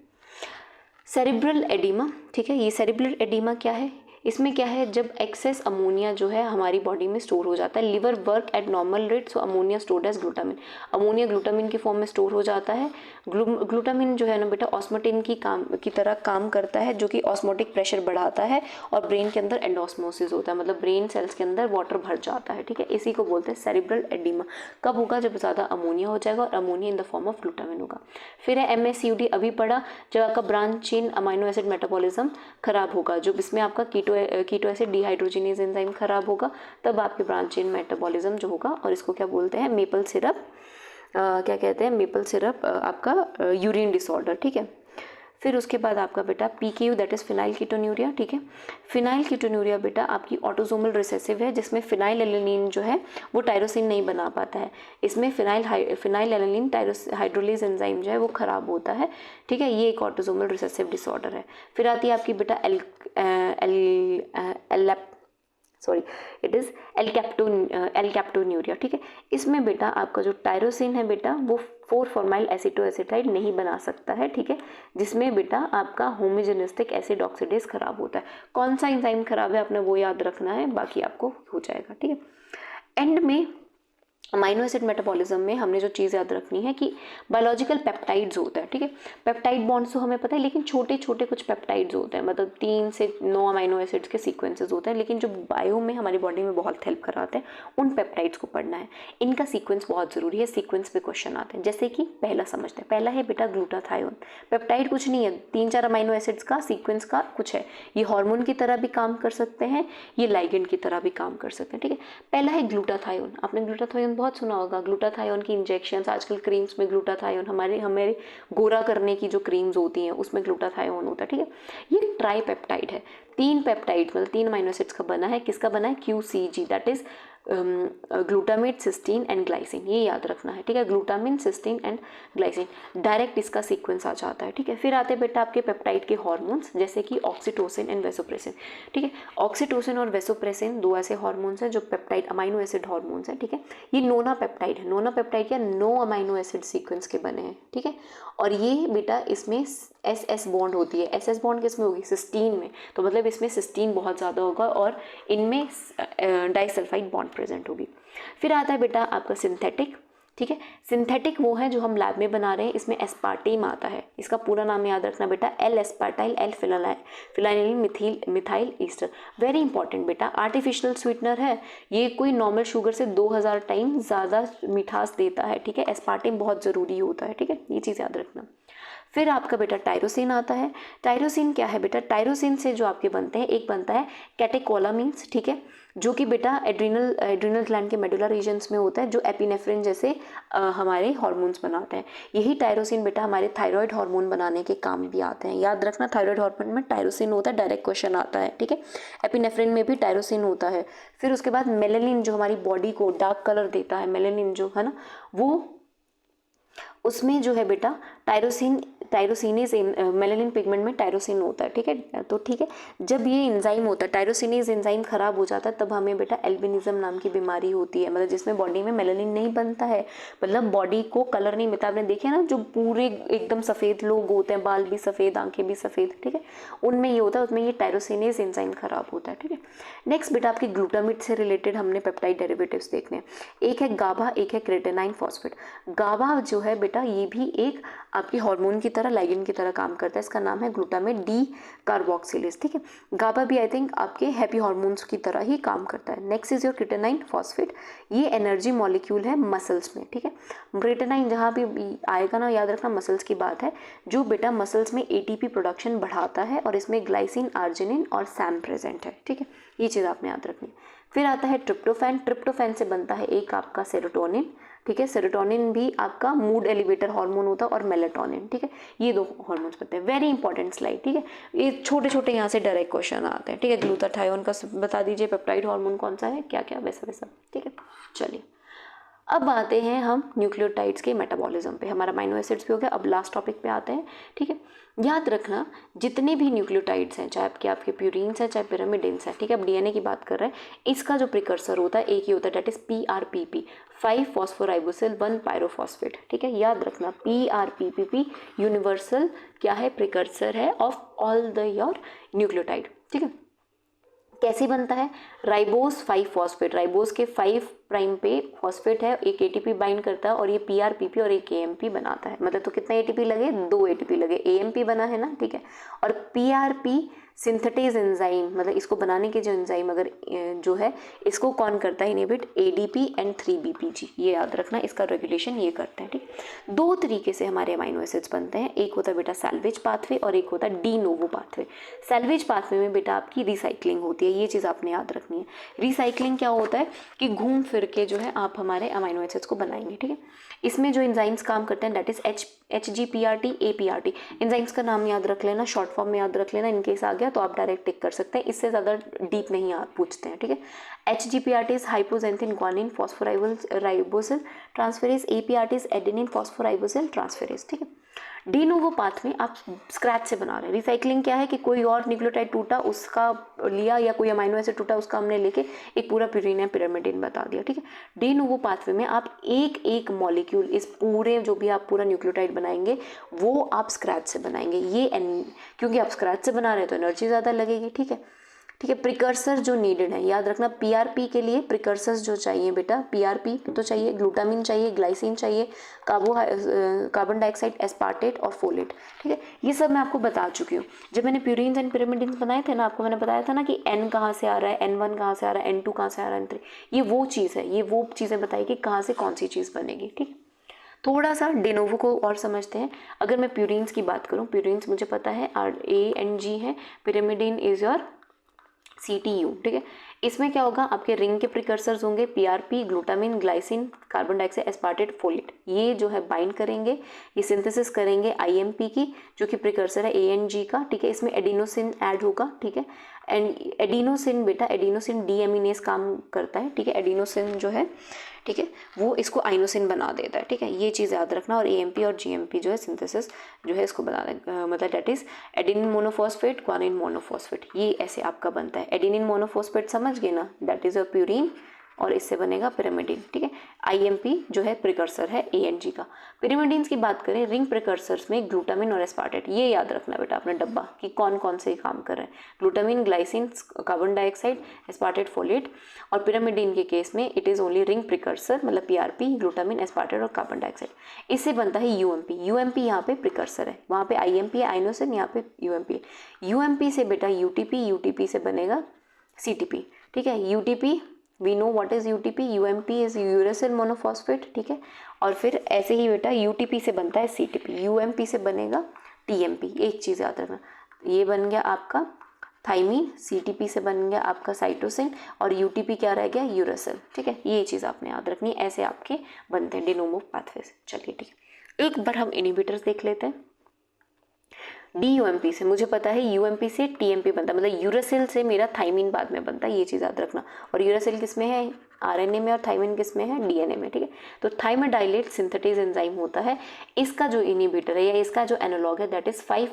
सेरिब्रल एडिमा, ठीक है, ये सेरिब्रल एडिमा क्या है, इसमें क्या है, जब एक्सेस अमोनिया जो है हमारी बॉडी में स्टोर हो जाता है, liver work at normal rate, so ammonia stored as glutamine, ammonia glutamine की फॉर्म में स्टोर हो जाता है। ग्लूटामिन जो है ना बेटा ऑस्मोटिन की तरह काम करता है, जो कि ऑस्मोटिक प्रेशर बढ़ाता है और ब्रेन के अंदर एंडोस्मोसिस होता है, मतलब ब्रेन सेल्स के अंदर वाटर भर जाता है। ठीक है। इसी को बोलते हैं सेरिब्रल एडिमा। कब होगा, जब ज़्यादा अमोनिया हो जाएगा और ammonia in the form of glutamine होगा। फिर है MSCUD, अभी पढ़ा, जब आपका branch chain amino acid metabolism खराब होगा, जो इसमें आपका कीटो एसिड डिहाइड्रोजिनेज एंजाइम खराब होगा, तब आपके ब्रांच चेन मेटाबॉलिज्म जो होगा, और इसको क्या बोलते हैं, मेपल सिरप, क्या कहते हैं, मेपल सिरप आपका यूरिन डिसऑर्डर। ठीक है। फिर उसके बाद आपका बेटा PKU, that is phenyl ketonuria. ठीक है। फिनाइल कीटोन्यूरिया बेटा आपकी ऑटोसोमल रिसेसिव है, जिसमें फिनाइल एलेनिन जो है वो टायरोसिन नहीं बना पाता है, इसमें फिनाइल एलेनिन हाइड्रोलेज एंजाइम जो है वो खराब होता है। ठीक है। ये एक ऑटोसोमल रिसेसिव डिसऑर्डर है। फिर आती है आपकी बेटा सॉरी इट इज़ एल्कैप्टोन्यूरिया, ठीक है। इसमें बेटा आपका जो टायरोसिन है बेटा वो 4-फॉर्माइल एसिटोएसिटाइड नहीं बना सकता है, ठीक है, जिसमें बेटा आपका होमोजेनिस्टिक एसिड ऑक्सीडेज खराब होता है। कौन सा एंजाइम खराब है आपने वो याद रखना है, बाकी आपको हो जाएगा, ठीक है। एंड में अमाइनो एसिड मेटाबॉलिज्म में हमने जो चीज़ याद रखनी है कि बायोलॉजिकल पेप्टाइड्स होता है, ठीक है। पेप्टाइड बॉन्ड्स तो हमें पता है, लेकिन छोटे छोटे कुछ पेप्टाइड्स होते हैं, मतलब 3 से 9 अमाइनो एसिड्स के सीक्वेंसेस होते हैं, लेकिन जो बायो में हमारी बॉडी में बहुत हेल्प कराते हैं उन पेप्टाइड्स को पढ़ना है। इनका सीक्वेंस बहुत ज़रूरी है, सीक्वेंस पे क्वेश्चन आते हैं। जैसे कि पहला समझते हैं, पहला है बेटा ग्लूटाथायोन। पेप्टाइड कुछ नहीं है, 3-4 अमाइनो एसिड्स का सीक्वेंस का कुछ है। ये हार्मोन की तरह भी काम कर सकते हैं, ये लाइगेंड की तरह भी काम कर सकते हैं, ठीक है। पहला है ग्लूटाथायोन। आपने ग्लूटाथायोन बहुत सुना होगा। ग्लूटाथायोन की इंजेक्शंस आजकल क्रीम्स में ग्लूटाथायोन, हमारे गोरा करने की जो क्रीम्स होती हैं उसमें ग्लूटाथायोन होता है, ठीक है। ये ट्राईपेप्टाइड है, 3 पेप्टाइड मतलब 3 अमाइनो एसिड्स का बना है। किसका बना है? QCG, that is glutamate, cysteine and glycine, ये याद रखना है, ठीक है। Glutamine, cysteine and glycine, direct इसका सीक्वेंस आ जाता है, ठीक है। फिर आते हैं बेटा आपके पेप्टाइड के हार्मोन्स, जैसे कि ऑक्सीटोसिन एंड वेसोप्रेसिन, ठीक है। ऑक्सीटोसिन और वेसोप्रेसिन 2 ऐसे हार्मोन्स हैं जो पेप्टाइड अमाइनो एसिड हार्मोन्स हैं, ठीक है। ये नोना पेप्टाइड है। नोना पेप्टाइड क्या 9 अमाइनो एसिड सीक्वेंस के बने हैं, ठीक है। और ये बेटा इसमें SS बॉन्ड होती है। SS बॉन्ड किस में होगी? सिस्टीन में, तो मतलब इसमें सिस्टीन बहुत ज़्यादा होगा और इनमें डाइसल्फाइड बॉन्ड प्रेजेंट होगी। फिर आता है बेटा आपका सिंथेटिक, ठीक है। सिंथेटिक वो है जो हम लैब में बना रहे हैं, इसमें एस्पार्टेम आता है। इसका पूरा नाम याद रखना बेटा, L-एस्पार्टाइल L-फिनाइल मिथाइल ईस्टर। वेरी इंपॉर्टेंट बेटा, आर्टिफिशियल स्वीटनर है ये, कोई नॉर्मल शुगर से 2000 टाइम ज़्यादा मिठास देता है, ठीक है। एस्पार्टेम बहुत ज़रूरी होता है, ठीक है, ये चीज़ याद रखना। फिर आपका बेटा टायरोसिन आता है। टायरोसिन क्या है बेटा? टायरोसिन से जो आपके बनते हैं, एक बनता है कैटेकोलामीन्स, ठीक है, जो कि बेटा एड्रिनल ग्लैंड के मेडुला रीजन्स में होता है, जो एपिनेफ्रिन जैसे हमारे हार्मोन्स बनाते हैं। यही टायरोसिन बेटा हमारे थायराइड हार्मोन बनाने के काम भी आते हैं। याद रखना, थायराइड हार्मोन में टायरोसिन होता है, डायरेक्ट क्वेश्चन आता है, ठीक है। एपिनेफ्रिन में भी टायरोसिन होता है। फिर उसके बाद मेलेनिन, जो हमारी बॉडी को डार्क कलर देता है, मेलेनिन जो है ना, वो उसमें जो है बेटा टायरोसिनेज, मेलानिन पिगमेंट में टायरोसिन होता है, ठीक है। तो ठीक है, जब ये एंजाइम होता है, टायरोसिनेज एंजाइम खराब हो जाता है, तब हमें बेटा एल्बिनिज्म नाम की बीमारी होती है, मतलब जिसमें बॉडी में मेलानिन नहीं बनता है, मतलब बॉडी को कलर नहीं मिलता। आपने देखे ना, जो पूरे एकदम सफ़ेद लोग होते हैं, बाल भी सफ़ेद, आंखें भी सफ़ेद, ठीक है, उनमें ये होता है, उसमें ये टायरोसिनेज एंजाइम खराब होता है, ठीक है। नेक्स्ट बेटा आपकी ग्लूटामेट से रिलेटेड हमने पेप्टाइड डेरिवेटिव्स देखने हैं। एक है गाबा, एक है क्रेटेनाइन फॉस्फेट। गाबा जो है बेटा ये भी एक आपकी हार्मोन की तरह, लाइगेंड की तरह काम करता है। इसका नाम है ग्लूटामेट डी कार्बोक्सिलेज, ठीक है। गाबा भी आई थिंक आपके हैप्पी हार्मोन्स की तरह ही काम करता है। Next is your creatinine phosphate, ये एनर्जी मॉलिक्यूल है मसल्स में, ठीक है। क्रेटेनाइन जहाँ भी आएगा ना, याद रखना मसल्स की बात है, जो बेटा मसल्स में ATP प्रोडक्शन बढ़ाता है, और इसमें ग्लाइसिन, आर्जिनिन और सैम प्रेजेंट है, ठीक है, ये चीज़ आपने याद रखनी। फिर आता है ट्रिप्टोफैन। ट्रिप्टोफैन से बनता है एक आपका सेरोटोनिन, ठीक है। सेरोटोनिन भी आपका मूड एलिवेटर हार्मोन होता है, और मेलेटोनिन, ठीक है, ये 2 हार्मोन्स बनते हैं। वेरी इंपॉर्टेंट स्लाइड, ठीक है। ये छोटे छोटे यहाँ से डायरेक्ट क्वेश्चन आते हैं, ठीक है। ग्लूटाथायोन का बता दीजिए, पेप्टाइड हार्मोन कौन सा है, क्या क्या, वैसा वैसा, ठीक है। चलिए अब आते हैं हम न्यूक्लियोटाइड्स के मेटाबॉलिज्म पे। हमारा अमाइनो एसिड्स भी हो गया, अब लास्ट टॉपिक पे आते हैं, ठीक है। याद रखना, जितने भी न्यूक्लियोटाइड्स हैं, चाहे आपके प्यूरिन्स हैं, चाहे पिरामिडिन्स हैं, ठीक है, अब DNA की बात कर रहे हैं, इसका जो प्रिकर्सर होता है एक ही होता है, डेट इज PRPP, 5 फॉस्फोराइबोसिल 1 पायरोफॉस्फेट, ठीक है। याद रखना, PRPP यूनिवर्सल क्या है, प्रिकर्सर है of all the your nucleotide, ठीक है। कैसे बनता है? राइबोस 5 फॉस्फेट, राइबोस के 5 प्राइम पे फॉस्फेट है, एक ATP बाइंड करता है, और ये PRPP और एक AMP बनाता है। मतलब तो कितना ATP लगे? 2 ATP लगे, AMP बना है ना, ठीक है। और PRP सिंथेटेज एंजाइम, मतलब इसको बनाने के जो एंजाइम अगर जो है, इसको कौन करता है इनहिबिट? ADP एंड 3-BPG, ये याद रखना, इसका रेगुलेशन ये करते हैं, ठीक। 2 तरीके से हमारे अमाइनो एसिड्स बनते हैं, एक होता है बेटा सैल्वेज पाथवे और एक होता है de novo pathway. Salvage pathway में बेटा आपकी रिसाइकलिंग होती है, ये चीज़ आपने याद रखनी है। रिसाइकलिंग क्या होता है कि घूम फिर के जो है आप हमारे अमाइनो एसिड्स को बनाएंगे, ठीक है। इसमें जो एंजाइम्स काम करते हैं, that is HGPRT, APRT। Enzymes का नाम याद रख लेना, शॉर्ट फॉर्म में याद रख लेना, इनकेस आ गया तो आप डायरेक्ट टिक कर सकते हैं, इससे ज़्यादा डीप नहीं आप पूछते हैं, ठीक है। HGPRT is hypoxanthine guanine phosphoribosyl transferase, APRT is adenine phosphoribosyl transferase, ठीक है। डी नोवो पाथ में आप स्क्रैच से बना रहे हैं। रिसाइकलिंग क्या है कि कोई और न्यूक्लियोटाइड टूटा उसका लिया, या कोई अमाइनो एसिड टूटा उसका हमने लेके एक पूरा प्यूरिन या पिरामिडिन बता दिया, ठीक है। डी नोवो पाथवे में आप एक एक मॉलिक्यूल, इस पूरे जो भी आप पूरा न्यूक्लियोटाइड बनाएंगे वो आप स्क्रैच से बनाएंगे। ये क्योंकि आप स्क्रैच से बना रहे हैं तो एनर्जी ज़्यादा लगेगी, ठीक है। ठीक है, प्रिकर्सर जो नीडेड है, याद रखना पीआरपी के लिए प्रिकर्सर्स जो चाहिए बेटा, पीआरपी तो चाहिए, ग्लूटामिन चाहिए, ग्लाइसिन चाहिए, कार्बन डाइऑक्साइड, एस्पार्टेट और फोलेट, ठीक है। ये सब मैं आपको बता चुकी हूँ। जब मैंने प्यूरिन्स एंड पिरामिडिन्स बनाए थे ना, आपको मैंने बताया था ना कि N कहाँ से आ रहा है, N1 कहाँ से आ रहा है, N2 कहाँ से आ रहा है, N3, ये वो चीज़ है, ये वो चीज़ें बताई कि कहाँ से कौन सी चीज़ बनेगी, ठीक है। थोड़ा सा डेनोवो को और समझते हैं। अगर मैं प्यूरिन्स की बात करूँ, प्यूरिन्स मुझे पता है ANG है, पिरामिडिन इज योर CTU, ठीक है। इसमें क्या होगा, आपके रिंग के प्रिकर्सर्स होंगे PRP, glutamine, glycine, carbon dioxide, aspartate, folate. ये जो है बाइंड करेंगे, ये सिंथेसिस करेंगे IMP की, जो कि प्रिकर्सर है ANG का, ठीक है। इसमें एडिनोसिन ऐड होगा, ठीक है। एंड एडिनोसिन बेटा, एडिनोसिन डीएमिनेज काम करता है, ठीक है। एडिनोसिन जो है, ठीक है, वो इसको आइनोसिन बना देता है, ठीक है। ये चीज़ याद रखना। और AMP और GMP जो है सिंथेसिस जो है इसको बना मतलब that is adenine monophosphate, guanine monophosphate, ये ऐसे आपका बनता है। एडेनिन मोनोफॉस्फेट समझ गए ना, दैट इज अ प्यूरिन, और इससे बनेगा पिरामिडिन, ठीक है। IMP जो है प्रिकर्सर है ANG का। पिरामिडिन्स की बात करें, रिंग प्रिकर्सर्स में ग्लूटामिन और एस्पार्टेट, ये याद रखना बेटा अपना डब्बा कि कौन कौन से काम कर रहे हैं। Glutamine, glycine, carbon dioxide, aspartate, folate. और पिरामिडिन के केस में it is only ring precursor, मतलब PRP, ग्लूटामिन, एस्पार्टेट और कार्बन डाइऑक्साइड। इससे बनता है UMP यहाँ पे प्रिकर्सर है, वहाँ पे IMP है आइनोसिन, यहाँ पे UMP है। UMP से बेटा UTP से बनेगा CTP, ठीक है। UTP we know what is UTP, UMP is uracil monophosphate, ठीक है। और फिर ऐसे ही बेटा UTP से बनता है CTP, UMP से बनेगा TMP। एक चीज़ याद रखना, ये बन गया आपका थाइमीन, CTP से बन गया आपका साइटोसिन, और UTP क्या रह गया, यूरेसिल, ठीक है। ये चीज़ आपने याद रखनी, ऐसे आपके बनते हैं डिनोमो पाथवे से। चलिए ठीक है, एक बार हम इनिबिटर्स देख लेते हैं। DUMP से मुझे पता है, UMP से TMP बनता है, मतलब यूरेसिल से मेरा थाइमीन बाद में बनता है, ये चीज़ याद रखना। और यूरेसिल किस में है, RNA में, और थाइमीन किस में है, DNA में, ठीक है। तो थाइमाडाइलेट सिंथेटेज एंजाइम होता है, इसका जो इनिबिटर है या इसका जो एनालॉग है that is 5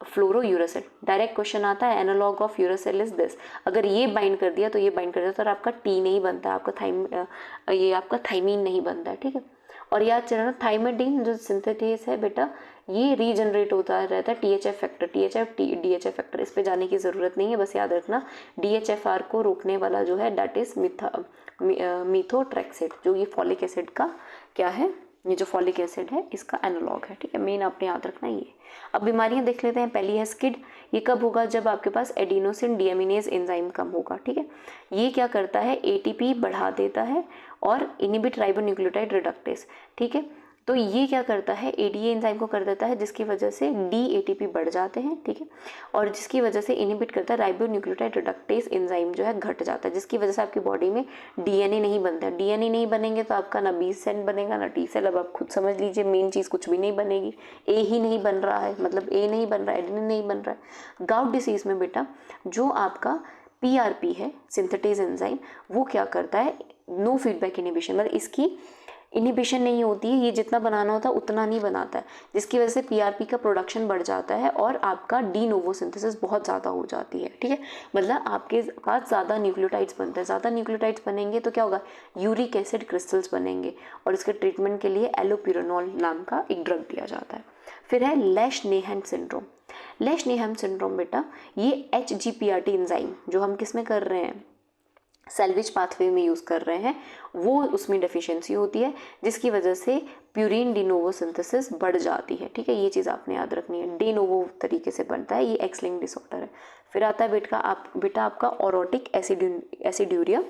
fluorouracil. Direct question आता है analog of uracil is this, अगर ये बाइंड कर दिया तो ये बाइंड कर दिया तो आपका T नहीं बनता, आपका ये आपका थाइमीन नहीं बनता है, ठीक है। और याद चलना, थाइमाडिन जो सिंथेटेज है बेटा, ये रीजनरेट होता रहता है THF फैक्टर, DHF फैक्टर, इस पे जाने की ज़रूरत नहीं है, बस याद रखना DHFR को रोकने वाला जो है दैट इज मीथोट्रेक्सेट, जो ये फॉलिक एसिड का क्या है, ये जो फॉलिक एसिड है इसका एनालॉग है, ठीक है। मेन आपने याद रखना ये। अब बीमारियां देख लेते हैं। पहली है स्किड, ये कब होगा, जब आपके पास एडिनोसिन डीएमिनेज एंजाइम कम होगा, ठीक है। ये क्या करता है, ATP बढ़ा देता है और इनिबिट राइबोन्यूक्लियोटाइड रिडक्टेज, ठीक है। तो ये क्या करता है, ADA एंजाइम को कर देता है, जिसकी वजह से DATP बढ़ जाते हैं, ठीक है। और जिसकी वजह से इनिबिट करता है राइबोन्यूक्लियोटाइड रिडक्टेज एंजाइम जो है घट जाता है, जिसकी वजह से आपकी बॉडी में DNA नहीं बनता है। DNA नहीं बनेंगे तो आपका ना B सेल बनेगा ना T सेल। अब आप खुद समझ लीजिए, मेन चीज़ कुछ भी नहीं बनेगी, A ही नहीं बन रहा है, मतलब A नहीं बन रहा है, एडेनिन नहीं बन रहा है। गाउट डिसीज़ में बेटा जो आपका PRP है सिंथेटेज एंजाइम, वो क्या करता है, नो फीडबैक इनिबिशन, मतलब इसकी इनिबिशन नहीं होती है, ये जितना बनाना होता है उतना नहीं बनाता है, जिसकी वजह से PRP का प्रोडक्शन बढ़ जाता है और आपका डी नोवो सिंथेसिस बहुत ज़्यादा हो जाती है, ठीक है। मतलब आपके पास ज़्यादा न्यूक्लियोटाइड्स बनते हैं, ज़्यादा न्यूक्लियोटाइड्स बनेंगे तो क्या होगा, यूरिक एसिड क्रिस्टल्स बनेंगे, और इसके ट्रीटमेंट के लिए एलोप्यूरानोल नाम का एक ड्रग दिया जाता है। फिर है लेश-नेहान सिंड्रोम। लेश-नेहान सिंड्रोम बेटा, ये HGPRT एंजाइम जो हम किस में कर रहे हैं, सेल्वेज पाथवे में यूज़ कर रहे हैं, वो उसमें डेफिशिएंसी होती है, जिसकी वजह से प्यूरिन डी नोवो सिंथेसिस बढ़ जाती है, ठीक है। ये चीज़ आपने याद रखनी है, डी नोवो तरीके से बनता है, ये एक्स लिंक्ड डिसऑर्डर है। फिर आता है बेटा आपका ऑरोटिक एसिड्यूरिया।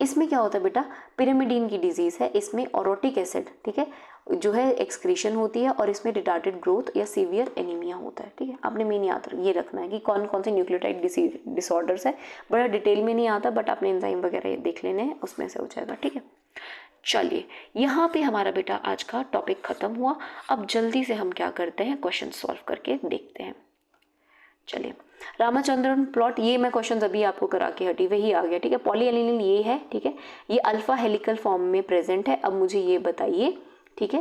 इसमें क्या होता है बेटा, पिरामिडिन की डिजीज़ है, इसमें ऑरोटिक एसिड, ठीक है, जो है एक्सक्रीशन होती है, और इसमें रिटार्डेड ग्रोथ या सीवियर एनीमिया होता है, ठीक है। आपने मेन याद ये रखना है कि कौन कौन से न्यूक्लियोटाइड डिसऑर्डर्स है, बड़ा डिटेल में नहीं आता, बट आपने एंजाइम वगैरह देख लेने हैं, उसमें से हो जाएगा, ठीक है। चलिए, यहाँ पे हमारा बेटा आज का टॉपिक ख़त्म हुआ। अब जल्दी से हम क्या करते हैं, क्वेश्चन सॉल्व करके देखते हैं। चलिए, रामाचंद्रन प्लॉट, ये मैं क्वेश्चन अभी आपको करा के हटी, वही आ गया, ठीक है। पॉलीएलिनिन ये है, ठीक है, ये अल्फा हेलिकल फॉर्म में प्रेजेंट है। अब मुझे ये बताइए, ठीक है,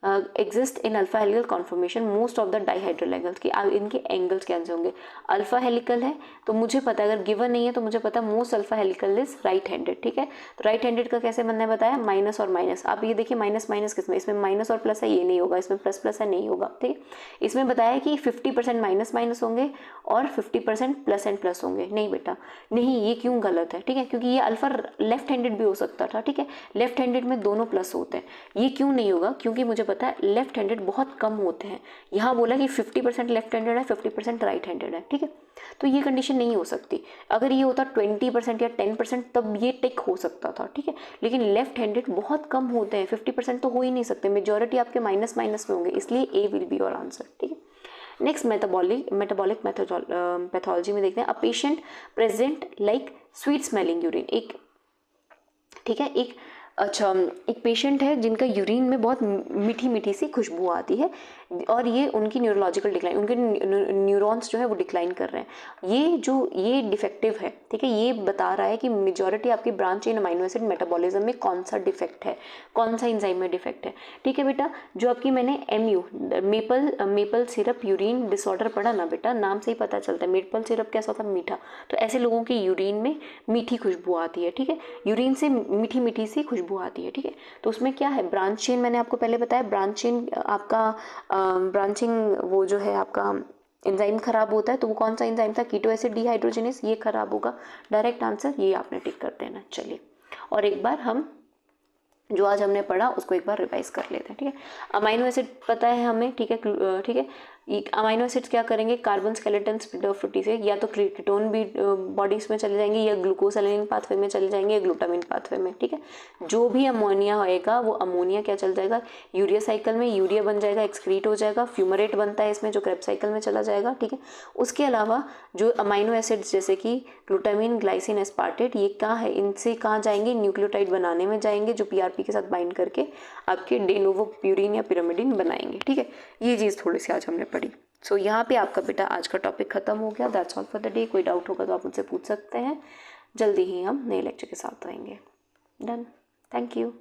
exist in alpha helical conformation most of the dihedral angles, कि इनके एंगल्स कैसे होंगे। अल्फा हेलिकल है तो मुझे पता है, अगर गिवन नहीं है तो मुझे पता है most alpha helical is right handed, ठीक है। तो राइट हैंडेड का कैसे बनना है बताया, माइनस और माइनस। आप ये देखिए माइनस माइनस किसमें, इसमें माइनस और प्लस है, ये नहीं होगा, इसमें प्लस प्लस है, नहीं होगा, ठीक है। इसमें बताया कि 50% माइनस माइनस होंगे और 50% प्लस एंड प्लस होंगे, नहीं बेटा नहीं, ये क्यों गलत है, ठीक है, क्योंकि ये अल्फा लेफ्ट हैंडेड भी हो सकता था, ठीक है, लेफ्ट हैंडेड में दोनों प्लस होते हैं। ये क्यों नहीं होगा, क्योंकि मुझे पता है लेफ्ट हैंडेड बहुत कम होते हैं। यहाँ बोला कि 50% लेफ्ट हैंडेड है, 50% राइट हैंडेड है, ठीक है, तो ये कंडीशन नहीं हो सकती। अगर ये होता 20% या 10% तब ये टिक हो सकता था, ठीक है, लेकिन लेफ्ट हैंडेड बहुत कम होते हैं, 50% तो हो ही नहीं सकते, मेजॉरिटी आपके माइनस माइनस में होंगे, इसलिए ए विल बी योर आंसर, ठीक है। नेक्स्ट मेटाबॉलिक पैथोलॉजी में देखते हैं, a patient present like sweet smelling urine, एक ठीक है, एक पेशेंट है जिनका यूरिन में बहुत मीठी मीठी सी खुशबू आती है और ये उनकी न्यूरोलॉजिकल डिक्लाइन, उनके न्यूरॉन्स जो है वो डिक्लाइन कर रहे हैं। ये डिफेक्टिव है, ठीक है, ये बता रहा है कि मेजॉरिटी आपकी branch chain amino acid metabolism में कौन सा डिफेक्ट है, कौन सा एंजाइम में डिफेक्ट है, ठीक है बेटा। जो आपकी मैंने MU maple syrup urine disorder पढ़ा ना बेटा, नाम से ही पता चलता है मेपल सिरप कैसा होता है, मीठा। तो ऐसे लोगों की यूरिन में मीठी खुशबू आती है, ठीक है, यूरिन से मीठी मीठी सी खुशबू आती है, ठीक है। तो उसमें क्या है, ब्रांच चेन मैंने आपको पहले बताया, ब्रांच चेन आपका ब्रांचिंग वो जो है आपका एंजाइम खराब होता है, तो वो कौन सा एंजाइम था, कीटो एसिड डिहाइड्रोजिनेस, ये खराब होगा। डायरेक्ट आंसर ये आपने टिक कर देना। चलिए और एक बार हम जो आज हमने पढ़ा उसको एक बार रिवाइज कर लेते हैं, ठीक है। अमाइनो एसिड पता है हमें, ठीक है, ठीक है। अमाइनो एसिड्स क्या करेंगे, कार्बन स्केलेटन स्प्लिट ऑफ 50 से या तो कीटोन भी बॉडीज में चले जाएंगे या ग्लूकोसैलिन पाथवे में चले जाएंगे या ग्लूटामिन पाथवे में, ठीक है। जो भी अमोनिया होएगा वो अमोनिया क्या चल जाएगा, यूरिया साइकिल में, यूरिया बन जाएगा, एक्सक्रीट हो जाएगा, फ्यूमरेट बनता है इसमें जो क्रेब साइकिल में चला जाएगा, ठीक है। उसके अलावा जो अमाइनो एसिड्स जैसे कि ग्लूटामिन, ग्लाइसिन, एस्पार्टेट, ये क्या है, इनसे कहाँ जाएंगे, न्यूक्लियोटाइड बनाने में जाएंगे जो PRP के साथ बाइंड करके आपके डे नोवो प्यूरिन या पिरामिडिन बनाएंगे, ठीक है। ये चीज़ थोड़ी सी आज हमने पढ़ी। सो यहाँ पे आपका बेटा आज का टॉपिक खत्म हो गया। That's all for the day. कोई डाउट होगा तो आप मुझसे पूछ सकते हैं। जल्दी ही हम नए लेक्चर के साथ आएंगे। डन। Thank you.